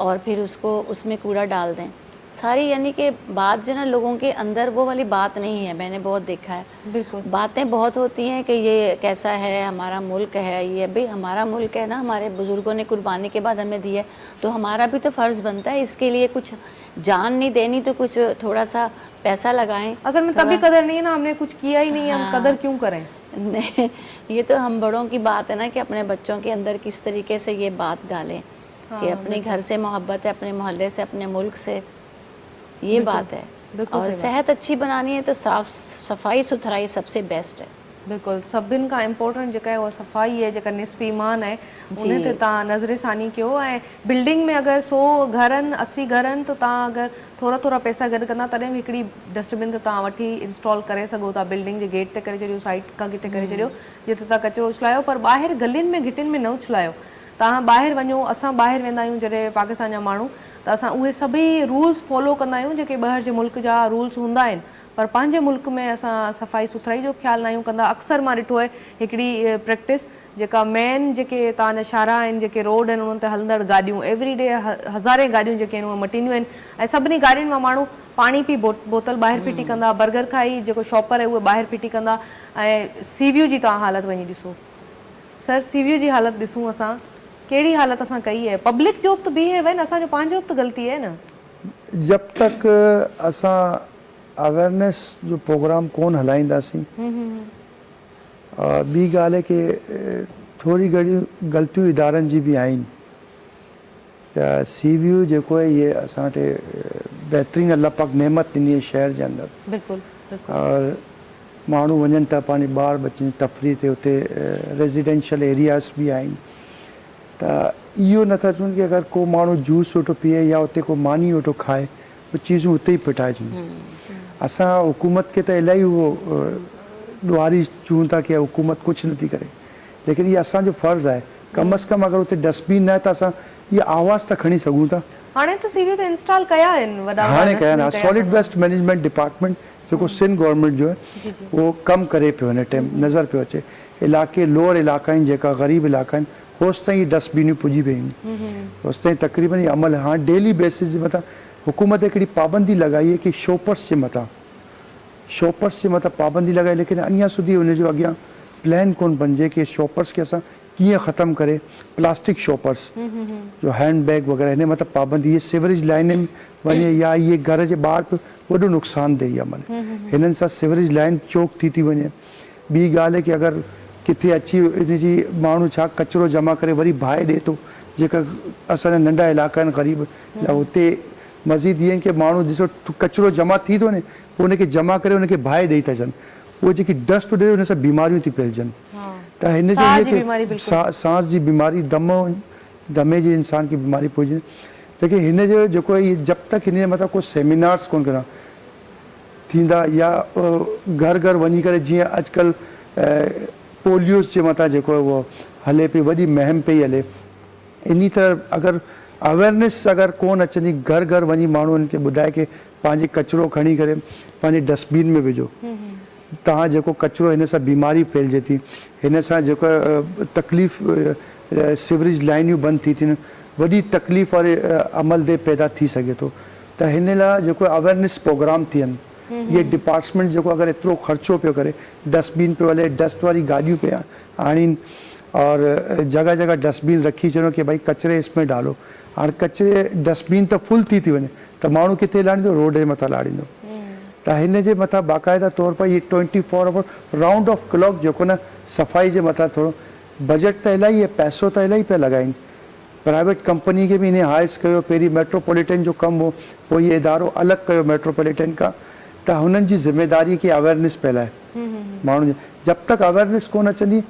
और फिर उसको उसमें कूड़ा डाल दें। सारी यानी कि बात जो ना लोगों के अंदर वो वाली बात नहीं है, मैंने बहुत देखा है। बिल्कुल बातें बहुत होती हैं कि ये कैसा है, हमारा मुल्क है, ये भाई हमारा मुल्क है ना, हमारे बुज़ुर्गों ने कुर्बानी के बाद हमें दिया, तो हमारा भी तो फ़र्ज़ बनता है इसके लिए कुछ जान नहीं देनी तो कुछ थोड़ा सा पैसा लगाएं। असल में तभी कदर नहीं है ना, हमने कुछ किया ही नहीं है, हम कदर क्यों करें। नहीं, ये तो हम बड़ों की बात है ना कि अपने बच्चों के अंदर किस तरीके से ये बात डालें कि अपने घर से मोहब्बत है, अपने मोहल्ले से, अपने मुल्क से, ये बात है। और सेहत अच्छी बनानी है तो साफ सफाई सुथराई सबसे बेस्ट है। बिल्कुल सभिनि खां इम्पोर्टेंट जेका आहे उहा सफ़ाई आहे, जेका निस्फ़ ईमान आहे उन ते तव्हां नज़रसानी कयो। ऐं बिल्डिंग में अगरि 100 घर आहिनि, 80 घर आहिनि, त तव्हां अगरि थोरा थोरा पैसा गॾु कंदा तॾहिं बि हिकिड़ी डस्टबिन त तव्हां वठी इंस्टॉल करे सघो था। बिल्डिंग जे गेट ते करे छॾियो, साइड खां किथे करे छॾियो जिते तव्हां कचिरो उछलायो, पर ॿाहिरि गलियुनि में घिटियुनि में न उछलायो। तव्हां ॿाहिरि वञो, असां ॿाहिरि वेंदा आहियूं जॾहिं पाकिस्तान जा माण्हू, त असां उहे सभई रूल्स फॉलो कंदा आहियूं जेके ॿाहिरि जे मुल्क जा रूल्स हूंदा आहिनि, पर पंहिंजे मुल्क में असां सफ़ाई सुथराई जो ख़्यालु न आहियूं कंदा। अक्सर मां ॾिठो आहे हिकिड़ी प्रैक्टिस जेका मेन जेके तव्हांजा शारा आहिनि, जेके रोड आहिनि, उन्हनि ते हलंदड़ गाॾियूं एवरी डे हज़ारे गाॾियूं जेके आहिनि उहे मटींदियूं आहिनि, ऐं सभिनी गाॾियुनि मां माण्हू पाणी पी बोतल ॿाहिरि फिटी कंदा, बर्गर खाई जेको शॉपर आहे उहे ॿाहिरि फिटी कंदा। ऐं सी व्यू जी तव्हां हालत वञी ॾिसो सर, सी व्यू जी हालत ॾिसूं असां, कहिड़ी हालत असां कई आहे। पब्लिक जो बि त बिहेव आहे न, असांजो पंहिंजो बि त ग़लती आहे न। जब तक असां अवेयरनेस जो प्रोग्राम कोन हलाईंदासीं, ॿी ॻाल्हि आहे कि थोरी घणियूं ग़लतियूं इदारनि जी बि आहिनि। त सी व्यू जेको आहे इहे असां वटि बहितरीनु अल्लाह पाक नेमत ॾिनी आहे शहर जे अंदरि। बिल्कुलु और माण्हू वञनि था पंहिंजे ॿार बचनि जी तफ़रीह ते, हुते रेज़िडेंशियल एरियाज़ बि आहिनि। त इहो नथा चवनि कि अगरि को माण्हू जूस वेठो पीए या उते को मानी वेठो खाए, उहे चीज़ूं उते ई फिटाइजनि। असां हुकूमत खे त इलाही उहो ॾुआरी चऊं था कि हुकूमत कुझु नथी करे, लेकिन इहो असांजो फ़र्ज़ु आहे। कम अज़ कम अगरि उते डस्टबिन न आहे त असां इहा आवाज़ त खणी सघूं था। हाणे त सी व्यू त इंस्टॉल कया आहिनि वॾा हाणे कया आहिनि, सॉलिड वेस्ट मैनेजमेंट डिपार्टमेंट जेको सिंध गवर्नमेंट जो आहे उहो कमु करे पियो, हिन टाइम नज़र पियो अचे। इलाइक़े लोअर इलाइक़ा आहिनि जेका ग़रीब इलाइक़ा आहिनि, होसि ताईं डस्टबिनियूं पुॼी वियूं आहिनि, होसि ताईं तक़रीबन इहो अमल हाणे डेली बेसिस जे मथां हुकूमत हिकिड़ी पाबंदी लॻाई आहे कि शॉपर्स जे मथां पाबंदी लॻाई, लेकिन अञा सुधी हुनजो अॻियां प्लान कोन बणिजे कि शॉपर्स खे असां कीअं ख़तमु करे। प्लास्टिक शॉपर्स जो हैंड बैग वग़ैरह हिन मथां पाबंदी, इहे सिवरेज लाइननि वञे या इहे घर जे ॿाहिरि वॾो नुक़सानदेही अमल, हिननि सां सिवरेज लाइन चोक थी वञे। ॿी ॻाल्हि आहे कि अगरि किथे अची इनजी माण्हू छा कचिरो जमा करे वरी बाहि ॾिए थो, जेका असांजा नंढा इलाइक़ा आहिनि ग़रीब, हुते मज़ीद इहे कि माण्हू ॾिसो कचिरो जमा थी थो वञे, पोइ उनखे जमा करे उनखे बाहि ॾेई था अचनि, उहे जेकी डस्ट उॾे उन सां बीमारियूं थी फैलिजनि। त हिन जो सांस जी बीमारी, दमे जी इंसान खे बीमारी पहुचे। लेकिन हिन जो जेको आहे जब तक हिन जे मथां को सेमिनार्स कोन कंदा थींदा या घर घर वञी करे, जीअं अॼुकल्ह पोलियोस जे मथां जेको आहे उहो हले पई, वॾी मुहिम पई हले, इन तरह अगरि अवेयरनेस अगरि कोन अचंदी, घर घर वञी माण्हुनि खे ॿुधाए कि पंहिंजे कचिरो खणी करे पंहिंजे डस्टबिन में विझो, तव्हां जेको कचिरो हिन सां बीमारी फैलिजे थी, हिन सां जेको तकलीफ़ सिवरेज लाइनियूं बंदि थी थियनि, वॾी तकलीफ़ वारे अमल दे पैदा थी सघे थो। त हिन लाइ जेको अवेयरनेस प्रोग्राम थियनि, इहे डिपार्टमेंट जेको अगरि एतिरो ख़र्चो पियो करे, डस्टबिन पियो हले, डस्ट वारी गाॾियूं पिया आणीनि, और जगह जगह डस्टबिन रखी छॾो कि भाई कचरे इसमें डालो। हाणे कचरे डस्टबिन त फुल थी वञे त माण्हू किथे लाड़ींदो, रोड जे मथां लाड़ींदो। त हिन जे मथां बाक़ाइदा तौर पर ये 24 आवर राउंड ऑफ क्लॉक जेको न सफ़ाई जे मथां थोरो बजट त इलाही आहे, पैसो त इलाही पिया लॻाइनि। प्राइवेट कंपनी खे बि इन हायर्स कयो, पहिरीं मेट्रोपॉलिटन जो कमु हो, पोइ इहे इदारो अलॻि कयो मेट्रोपॉलिटन खां। त हुननि जी ज़िम्मेदारी खे अवेयरनेस फैलाए माण्हुनि, जब तक अवेयरनेस कोन अचंदी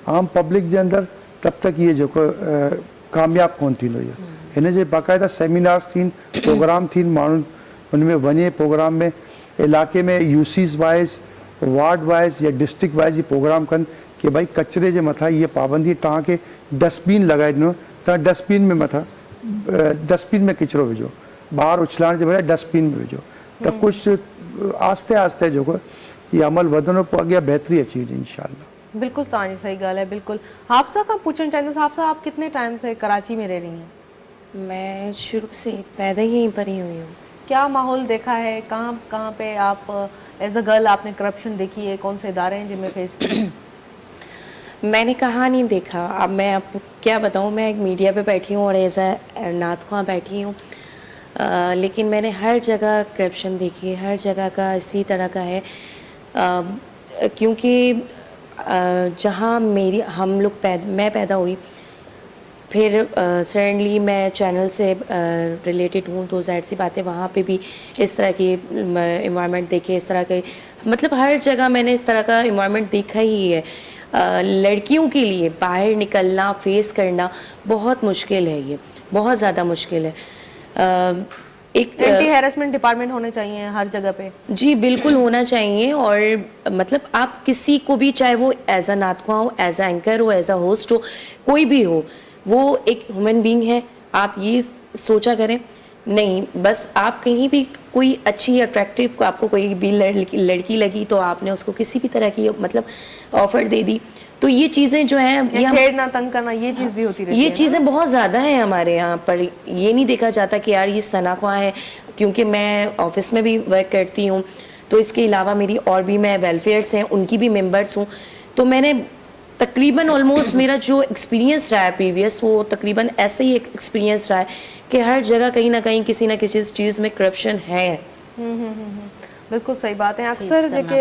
आम पब्लिक जे अंदरि, तब तक इहे जेको कामयाबु कोन थींदो। इहो हिन जे बाक़ाइदा सेमिनार्स थियनि, प्रोग्राम थियनि, माण्हू हुन में वञे, प्रोग्राम में इलाइक़े में यूसीस वाइज़, वार्ड वाइज़ या डिस्ट्रिक्ट वाइज़ ये प्रोग्राम कनि कि भाई कचरे जे मथां इहे पाबंदी, तव्हांखे डस्टबिन लॻाए ॾिनो, तव्हां डस्टबिन में मथां डस्टबिन में किचिरो विझो, ॿाहिरि उछलाइण जे बजाए डस्टबिन में विझो। त कुझु आस्ते आस्ते जेको इहो अमल वधंदो, पोइ अॻियां बहितरी अची वेंदी इंशाअल्लाह। बिल्कुल तव्हांजी सही ॻाल्हि है। बिल्कुल हाफ़सा खां पूछना चाहींदुसि, हाफ़सा आप कितने टाइम से कराची में रह रही हैं? मैं शुरू से पैदा ही यहीं पर ही हुई हूँ। क्या माहौल देखा है, कहाँ कहाँ पे आप एज अ गर्ल आपने करप्शन देखी है, कौन से इदारे हैं जिनमें फेस की? मैंने कहाँ नहीं देखा, अब मैं आपको क्या बताऊँ, मैं एक मीडिया पे बैठी हूँ और एज अ नातख़्वाह बैठी हूँ, लेकिन मैंने हर जगह करप्शन देखी है, हर जगह का इसी तरह का है। क्योंकि जहाँ मैं पैदा हुई, फिर सडनली मैं चैनल से रिलेटेड हूँ, तो ज़ाहिर सी बात है वहाँ पे भी इस तरह की इन्वायरमेंट देखे, इस तरह के, मतलब हर जगह मैंने इस तरह का इन्वायरमेंट देखा ही है। लड़कियों के लिए बाहर निकलना, फेस करना बहुत मुश्किल है, ये बहुत ज़्यादा मुश्किल है। एक एंटी हैरेसमेंट डिपार्टमेंट होने चाहिए हर जगह पे। जी बिल्कुल होना चाहिए। और मतलब आप किसी को भी, चाहे वो एज अ नातख़्वाह हो, एज अ एंकर हो, एज अ होस्ट हो, कोई भी हो, वो एक ह्यूमन बीइंग है। आप ये सोचा करें, नहीं बस आप कहीं भी कोई अच्छी अट्रैक्टिव आपको कोई भी लड़की लगी तो आपने उसको किसी भी तरह की मतलब ऑफर दे दी, तो ये चीज़ें जो हैं, ये छेड़ना, तंग करना, ये चीज़ भी होती रहती है। ये चीज़ें बहुत ज़्यादा हैं हमारे यहाँ पर। ये नहीं देखा जाता कि यार ये सनाख्वाह है, क्योंकि मैं ऑफिस में भी वर्क करती हूँ, तो इसके अलावा मेरी और भी मैं वेलफेयर्स हैं उनकी भी मेंबर्स हूँ, तो मैंने तकरीबन ऑलमोस्ट मेरा जो एक्सपीरियंस रहा है प्रीवियस, वो तकरीबन ऐसे ही एक एक्सपीरियंस रहा है कि हर जगह कहीं ना कहीं किसी ना किसी चीज़ में करप्शन है। बिल्कुल सही बात है। अक्सर जेके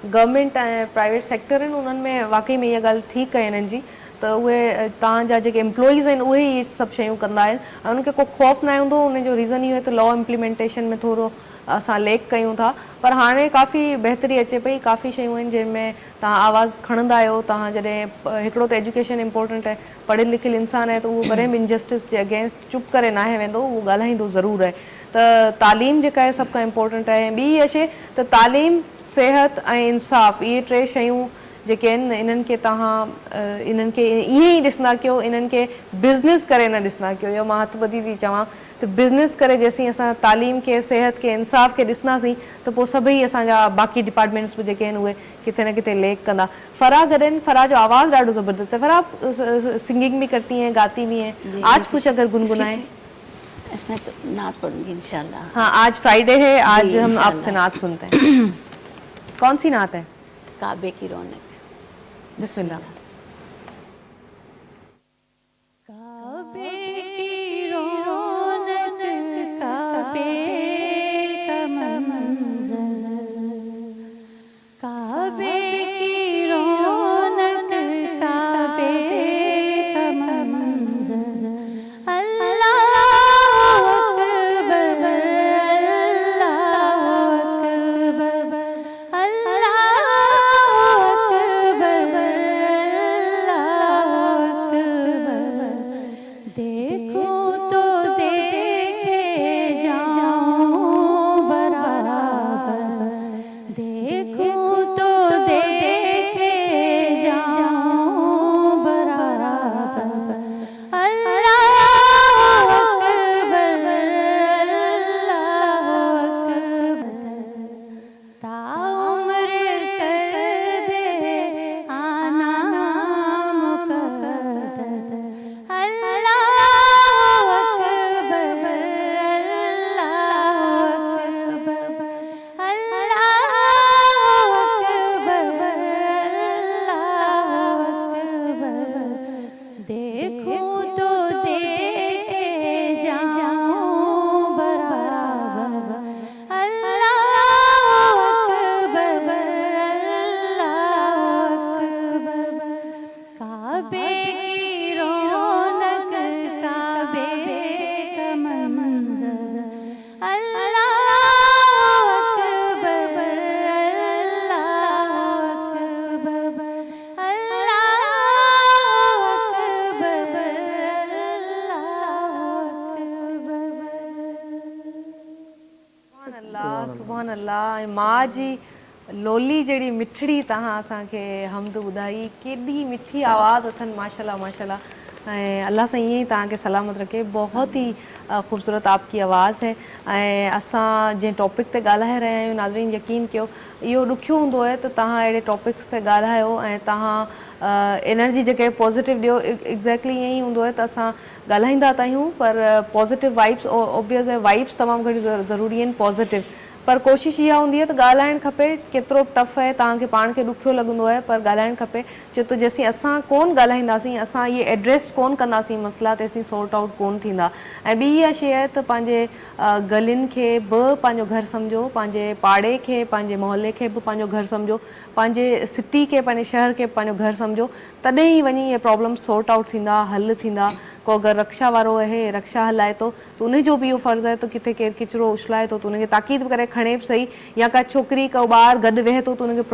गवर्नमेंट ऐं प्राइवेट सेक्टर आहिनि, उन्हनि में वाकई में इहा ॻाल्हि ठीकु आहे हिननि जी, त उहे तव्हांजा जेके एम्प्लॉइज़ आहिनि उहे ई सभु शयूं कंदा आहिनि ऐं उनखे को ख़ौफ़ न हूंदो। उनजो रीज़न इहो आहे त लॉ इम्प्लीमेंटेशन में थोरो असां लेक कयूं था, पर हाणे काफ़ी बहितरी अचे पई। काफ़ी शयूं आहिनि जंहिंमें तव्हां आवाज़ खणंदा आहियो। तव्हां जॾहिं हिकिड़ो त एजुकेशन इम्पोर्टेंट आहे, पढ़ियलु लिखियलु इंसानु आहे त उहो कॾहिं बि इनजस्टिस जे अगेंस्ट चुप करे नाहे वेंदो, उहो ॻाल्हाईंदो ज़रूरु आहे। त तालीम जेका आहे सभु खां इम्पोर्टेंट आहे। ऐं ॿी इहा शइ त तालीम, सिहत ऐं इंसाफ़, इहे टे शयूं जेके आहिनि, इन्हनि खे तव्हां इन्हनि खे ईअं ई ॾिसंदा कयो, इन्हनि खे बिज़नेस करे न ॾिसंदा कयो। इहो मां हथु ॿधी थी चवां त बिज़नेस करे जेसीं असां तालीम खे, सिहत खे, इंसाफ़ खे ॾिसंदासीं त पोइ सभई असांजा बाक़ी डिपार्टमेंट्स बि जेके आहिनि उहे किथे न किथे लेक कंदा। फराह गॾनि, फराह जो आवाज़ ॾाढो ज़बरदस्त है। फराह सिंगिंग भी करती हैं, गाती भी हैं, आज कुछ अगर गुनगुनाएं। मैं तो नात पढ़ूंगी इंशाल्लाह। हाँ, आज फ्राइडे है, आज जी, हम इंशाल्लाह। आपसे नात सुनते हैं। कौन सी नात है? काबे की रौनक। बिस्मिल्लाह। काबे की रौनक, काबे का मंजर, काबे की रौनक, काबे का मंजर, अल्लाह अकबर, अल्लाह अकबर, अल्लाह अकबर, अल्लाह सुभान अल्लाह। ऐं माँ जी लोली जहिड़ी मिठड़ी तव्हां असांखे हमद ॿुधाई, केॾी मिठी आवाज़ अथनि माशाल्लाह माशाल्लाह। ऐं अल्लाह सां ईअं ई तव्हांखे सलामत रखे। बहुत ही ख़ूबसूरत आपकी आवाज़ है। ऐं असां जंहिं टॉपिक ते ॻाल्हाए रहिया आहियूं, नाज़रीन यकीन कयो इहो ॾुखियो हूंदो आहे त तव्हां अहिड़े टॉपिक्स ते ॻाल्हायो ऐं तव्हां एनर्जी जेके पॉज़िटिव ॾियो। एग्ज़ैक्टली ईअं ई हूंदो आहे त असां ॻाल्हाईंदा त आहियूं पर पॉज़िटिव वाइब्स ऑब्वियस आहे, वाइब्स तमामु घणी ज़रूरी आहिनि पॉज़िटिव। पर कोशिशि इहा हूंदी आहे त ॻाल्हाइणु खपे, केतिरो टफ आहे तव्हांखे पाण खे ॾुखियो लॻंदो आहे पर ॻाल्हाइणु खपे। छो त जेसीं असां कोन ॻाल्हाईंदासीं, असां इहे एड्रेस कोन कंदासीं मसइला, तेसीं सॉर्ट आउट कोन थींदा। ऐं ॿी इहा शइ आहे त पंहिंजे गलियुनि खे बि पंहिंजो घरु सम्झो, पंहिंजे पाड़े खे, पंहिंजे मोहल्ले खे बि पंहिंजो घरु सम्झो, पंहिंजे सिटी खे, पंहिंजे शहर खे पंहिंजो घरु सम्झो, तॾहिं ई वञी इहे प्रॉब्लम सॉर्ट आउट थींदा, हल थींदा। को अगरि रक्षा वारो आहे, रक्षा हलाए थो त उनजो बि इहो फ़र्ज़ु आहे त किथे केरु किचिरो उछलाए थो त उनखे ताक़ीद करे खणे बि सही, या का छोकिरी का ॿारु गॾु वेहे थो त उनखे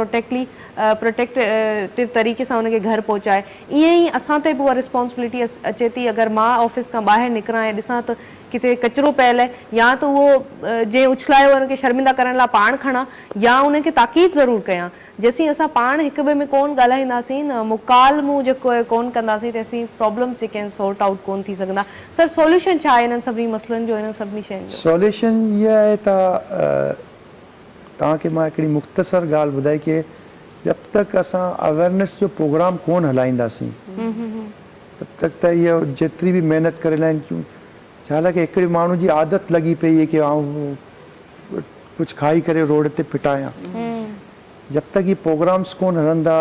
प्रोटेक्टिव तरीक़े सां उनखे घरु पहुचाए। ईअं ई असां ते बि उहा रिस्पॉन्सिबिलिटी अचे थी। अगरि मां ऑफिस खां ॿाहिरि निकिरां ऐं ॾिसां त किथे कचिरो पियल आहे, या त उहो जंहिं उछलायो उनखे शर्मिंदा करण लाइ पाण खणा, या उनखे ताक़ीद ज़रूरु कयां। जेसीं असां पाण हिक ॿिए में कोन ॻाल्हाईंदासीं न, मुकालमो जेको आहे कोन कंदासीं, तेसीं प्रॉब्लम्स जेके आहिनि सॉर्ट आउट कोन थी सघंदा। सर सॉल्यूशन छा आहे इन्हनि सभिनी मसइलनि जो, इन्हनि सभिनी शयुनि जो? सॉल्यूशन इहा आहे त तव्हांखे मां हिकिड़ी मुख़्तसर ॻाल्हि ॿुधाई की जब तक असां अवेयरनेस जो प्रोग्राम कोन हलाईंदासीं तब तक त इहो जेतिरी बि महिनत करे लाइनि। हालांकि हिकिड़े माण्हू जी आदत लॻी पई आहे की आउं कुझु खाई करे रोड ते फिटायां, जब तक ये प्रोग्राम्स कोन हलंदा,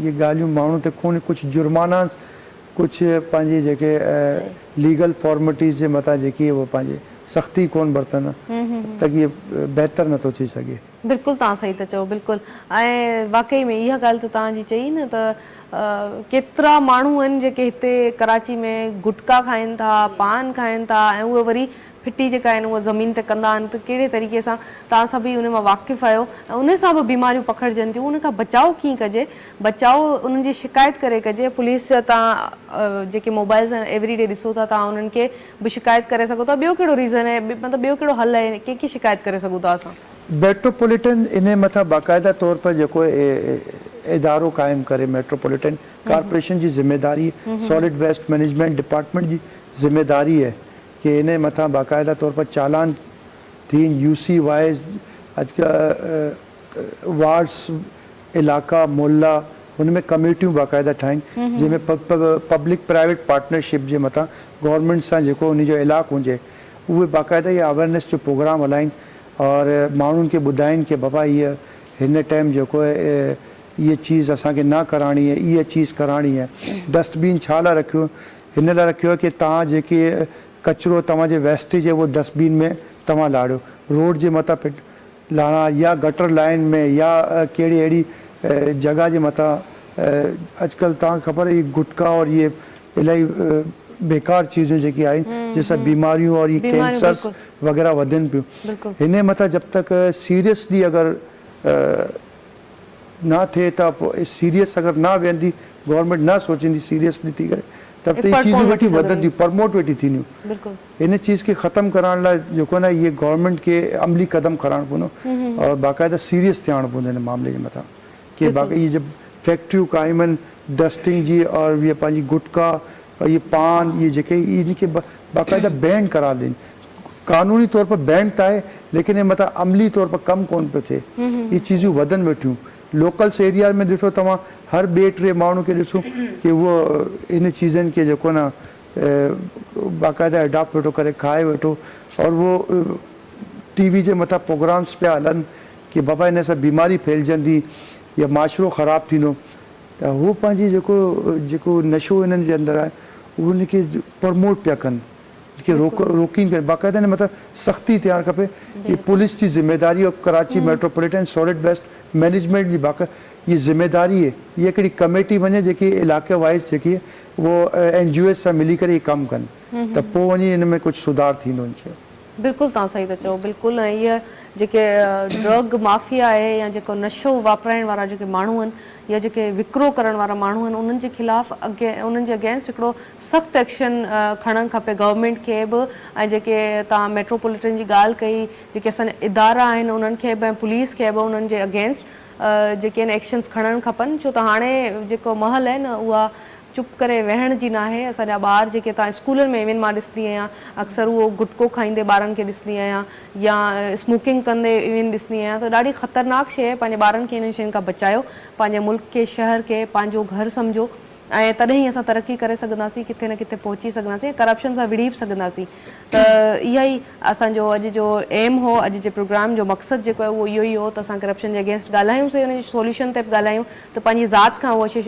ये ॻाल्हियूं माण्हू ते कोन, कुझु जुर्माना, कुझु पंहिंजे जेके लीगल फॉर्मेलिटीज़ जे मथां जेकी उहो पंहिंजे सख़्ती कोन बरतनि त इहे बहितर नथो थी सघे। बिल्कुलु तव्हां सही था चओ, बिल्कुलु। ऐं वाक़ई में इहा ॻाल्हि त तव्हांजी चई न त केतिरा माण्हू आहिनि जेके हिते कराची में गुटका खाइनि था, पान खाइनि था, ऐं उहे वरी फिटी जेका आहिनि उहा ज़मीन ते कंदा आहिनि त कहिड़े तरीक़े सां तव्हां सभई उन मां वाक़िफ़ु आहियो। ऐं उन सां बि बीमारियूं पखिड़िजनि थियूं। उन खां बचाव कीअं कजे? बचाव उन्हनि जी शिकायत करे कजे। पुलिस तव्हां जेके मोबाइल्स एवरी डे ॾिसो था, तव्हां उन्हनि खे बि शिकायत करे सघो था। ॿियो कहिड़ो रीज़न आहे, मतिलबु ॿियो कहिड़ो हल आहे, कंहिंखे शिकायत करे सघूं था असां? मेट्रोपॉलिटन इन मथां बाक़ाइदा तौर पर जेको इदारो क़ाइमु करे, मेट्रोपॉलिटन कॉर्पोरेशन जी ज़िम्मेदारी, सॉलिड वेस्ट मैनेजमेंट डिपार्टमेंट जी ज़िम्मेदारी है कि इन मथां बाक़ाइदा तौर पर चालान थी यूसी वाइज़ अॼुकल्ह वार्ड्स, इलाका, मोहल्ला, हुन में कमेटियूं बाक़ाइदा ठाहिनि जंहिंमें पब्लिक प्राइवेट पार्टनरशिप जे मथां गवर्नमेंट सां जेको उन जो इलाक़ो हुजे उहे बाक़ाइदा इहा अवेयरनेस जो प्रोग्राम हलाइनि और माण्हुनि खे ॿुधाइनि कि बाबा हीअ हिन टाइम जेको आहे ये चीज़ असांखे न कराइणी आहे, इहा चीज़ कराइणी आहे। डस्टबिन छा लाइ रखियो? हिन लाइ रखियो आहे कि तव्हां जेके कचिरो तव्हांजे वेस्टेज आहे उहो डस्टबिन में तव्हां लाड़ियो, रोड जे मथां लाणा या गटर लाइन में या कहिड़ी अहिड़ी जॻह जे मथां। अॼुकल्ह तव्हांखे ख़बर आहे गुटका और इहे इलाही बेकार चीज़ूं जेकी आहिनि जंहिंसां बीमारियूं और ये कैंसर्स वग़ैरह वधनि पियूं। हिन मथां जब तक सीरियसली अगरि ना थिए त पोइ सीरियस अगरि न वेंदी, गवर्नमेंट न सोचींदी सीरियसली थी करे, तब त ये चीज़ूं वेठी वधंदियूं, प्रमोट वेठी थींदियूं। इन चीज़ खे ख़तमु करण लाइ जेको न इहे गवर्नमेंट खे अमली क़दम खणणु पवंदो और बाक़ाइदा सीरियस थियणु पवंदो हिन मामले जे मथां कि बाक़ी इहे जब फैक्ट्रियूं क़ाइमु आहिनि डस्टिंग जी और इहे पंहिंजी गुटका और ये पान, ये जेके इनखे बाक़ाइदा बैन करा ॾियनि। कानूनी तौर पर बैन त आहे लेकिन ये मथां अमली तौर पर कमु कोन पियो थिए। ये चीज़ूं वधनि वेठियूं। लोकल्स एरिया में ॾिठो तव्हां हर ॿिए टे माण्हू खे ॾिसो कि उहो इन चीज़नि खे जेको न बाक़ाइदा एडॉप्ट वेठो करे खाए वेठो और वो टीवी जे मथां प्रोग्राम्स पिया हलनि कि बाबा इन सां बीमारी फैलिजंदी या माशरो ख़राबु थींदो। त उहो पंहिंजी जेको नशो हिननि जे अंदरि आहे उहो उनखे प्रमोट पिया कनि कि रोकीनि करे। बाक़ाइदा हिन मथां सख़्ती थियणु खपे। ये पुलिस जी ज़िम्मेदारी और Karachi metropolitan solid waste management जी ये ज़िम्मेदारी है। ये हिकिड़ी कमेटी वञे जेकी इलाइक़े वाइज़ जेकी आहे उहो NGOs सां मिली करे कमु कनि त पोइ वञी हिन में कुझु सुधार थींदो। बिल्कुलु तव्हां सही था चओ, बिल्कुलु। ऐं इहा जेके ड्रग माफ़िया आहे या जेको नशो वापराइण वारा जेके माण्हू आहिनि या जेके विकिरो करण वारा माण्हू आहिनि उन्हनि जे ख़िलाफ़ु उन्हनि जे अगेंस्ट हिकिड़ो सख़्तु एक्शन खणणु खपे गवर्नमेंट खे बि ऐं जेके तव्हां मेट्रोपॉलिटन जी ॻाल्हि कई जेके असांजा इदारा आहिनि उन्हनि खे बि ऐं पुलिस खे बि उन्हनि जे अगेंस्ट जेके आहिनि एक्शन्स खणणु खपनि छो त हाणे जेको महल आहे न उहा चुप करे वेहण जी न आहे। असांजा ॿार जेके तव्हां स्कूलनि में इवन मां ॾिसंदी आहियां अक्सर उहो गुटको खाईंदे ॿारनि खे ॾिसंदी आहियां या स्मोकिंग कंदे इवन ॾिसंदी आहियां त ॾाढी ख़तरनाक शइ आहे। पंहिंजे ॿारनि खे इन्हनि शयुनि खां बचायो, पंहिंजे मुल्क खे शहर खे पंहिंजो घर सम्झो ऐं तॾहिं ई असां तरक़ी करे सघंदासीं, किथे न किथे पहुची सघंदासीं, करप्शन सां विड़ी बि सघंदासीं। त इहा ई असांजो अॼु जो एम हो, अॼु जे प्रोग्राम जो मक़सदु जेको आहे उहो इहो ई हो त असां करप्शन जे अगेंस्ट ॻाल्हायूंसीं, हुन जी सोल्यूशन ते बि ॻाल्हायूं त पंहिंजी ज़ात खां उहा शइ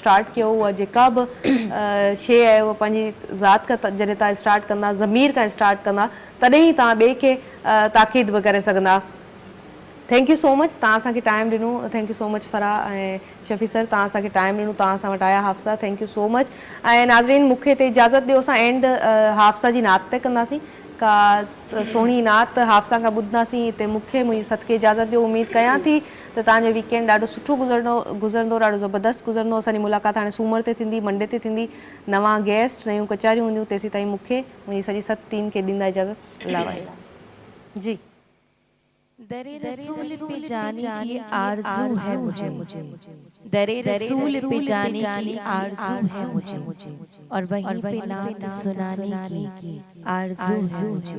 स्टार्ट कयो। उहा जेका बि शइ आहे उहा पंहिंजी ज़ात खां जॾहिं तव्हां स्टार्ट कंदा, ज़मीर खां स्टार्ट कंदा, तॾहिं ई तव्हां ॿिए खे ताक़ीद बि करे सघंदा। थैंक यू सो मच, तव्हां असांखे टाइम ॾिनो। Thank you so much Farah ऐं शफ़ी सर, तव्हां असांखे टाइम ॾिनो, तव्हां असां वटि आया हाफ़्सा, थैंक यू सो मच। ऐं नाज़रीन मूंखे हिते इजाज़त ॾियो, असां एंड हाफ़्सा जी नात ते कंदासीं, का सोणी नात हाफ़्सा खां ॿुधंदासीं। हिते मूंखे मुंहिंजी सत खे इजाज़त ॾियो। उमेदु कयां थी त तव्हांजो वीकेंड ॾाढो सुठो गुज़रंदो, ॾाढो ज़बरदस्त गुज़रंदो। असांजी मुलाक़ात हाणे सूमर ते थींदी, मंडे ते थींदी, नवां गेस्ट, नयूं कचारियूं हूंदियूं। तेसीं ताईं मूंखे मुंहिंजी सॼी सत टीम खे ॾींदा इजाज़त। अल्लाह जी। दरे रसूल पे जाने की आरज़ू है मुझे, दरे रसूल पे जाने की आरज़ू है मुझे, और वहीं पे नात सुनाने की आरज़ू है मुझे,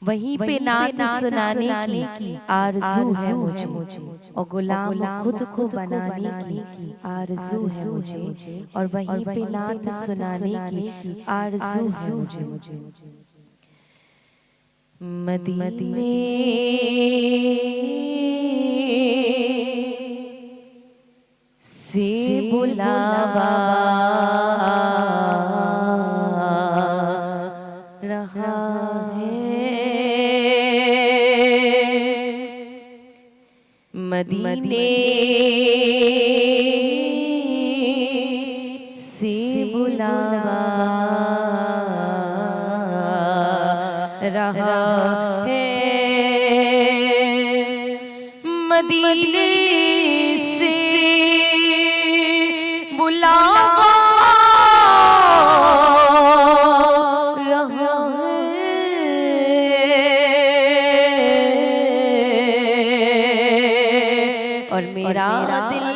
वहीं पे नात सुनाने की आरज़ू है मुझे, और गुलाम खुद को बनाने की आरज़ू है मुझे, और वहीं पे नात सुनाने की आरज़ू है मुझे। मदीने से बुलावा रहा है, मदीने से बुलावा रहा है, मदीने से बुलावा रहा है, और मेरा दिल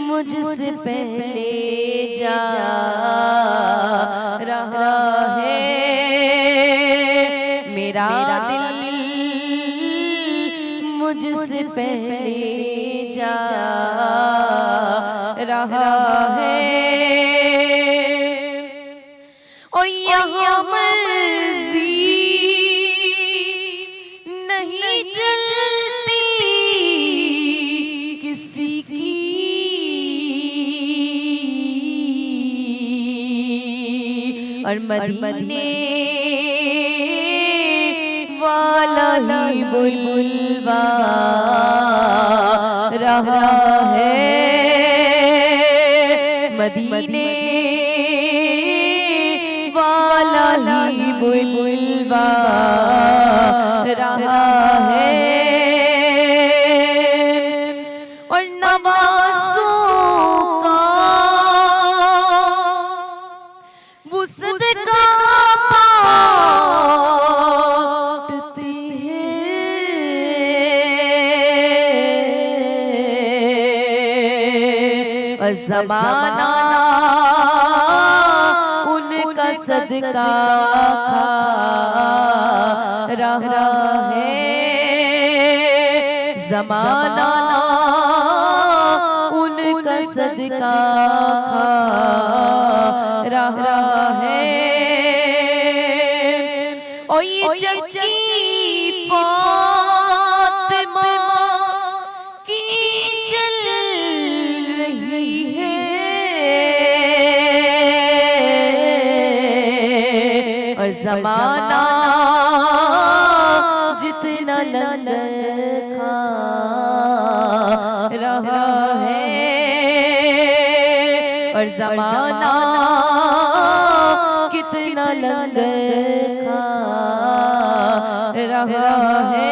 मुझसे पहले जा रहा है, मेरा दिल मुझसे पहले जा रहा है, और यहाँ मर्जी नहीं चलती किसी की, और मदीने वाला ही बुलवा रहा है, मदीने वाला ही बुलवा रहा है, और नवाज़ों का वो सदका बांटते हैं, और ज़माना उनका सदका खा रहा है, ज़माना उनका सदका खा रहा है, और ये चक्की फातिमा की चल रही है, और ज़माना जितना लंगर खा रहा है, और ज़माना कितना लंगर खा रहा है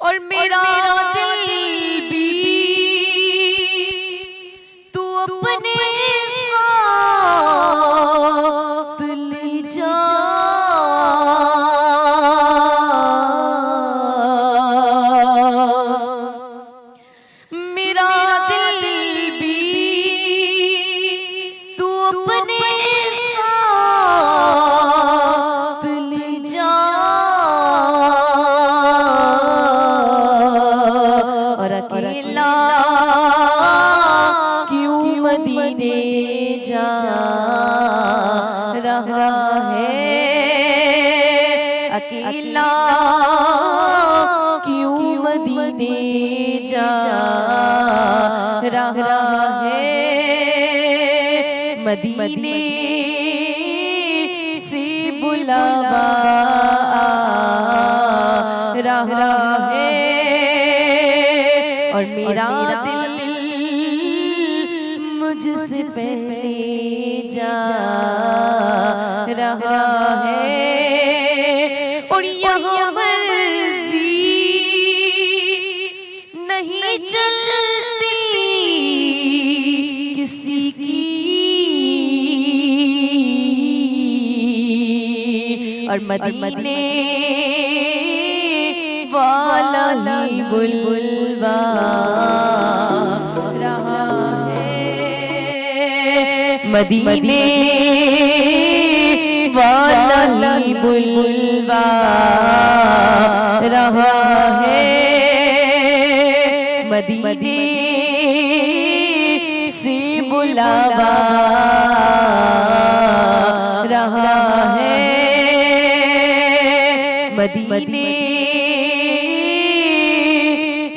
और मेरा दिल भी तू अपने साथ ले जा। मेरा दिल भी तू अपने साथ ले जा और अकेला क्यों मदीने जा रहा है, अकेला क्यों मदीने जा रहा है, मदीने से बुलावा आ रहा है और मेरा दिल मुझसे पहले जा रहा है और यहाँ मर्जी नहीं चलती किसी की और मदीने वाला ही बुलबुलवा रहा है, मदीने वाला ही बुलबुलवा रहा है, मदीने से बुलावा रहा है, मदीने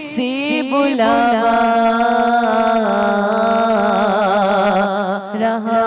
से बुलावा रहा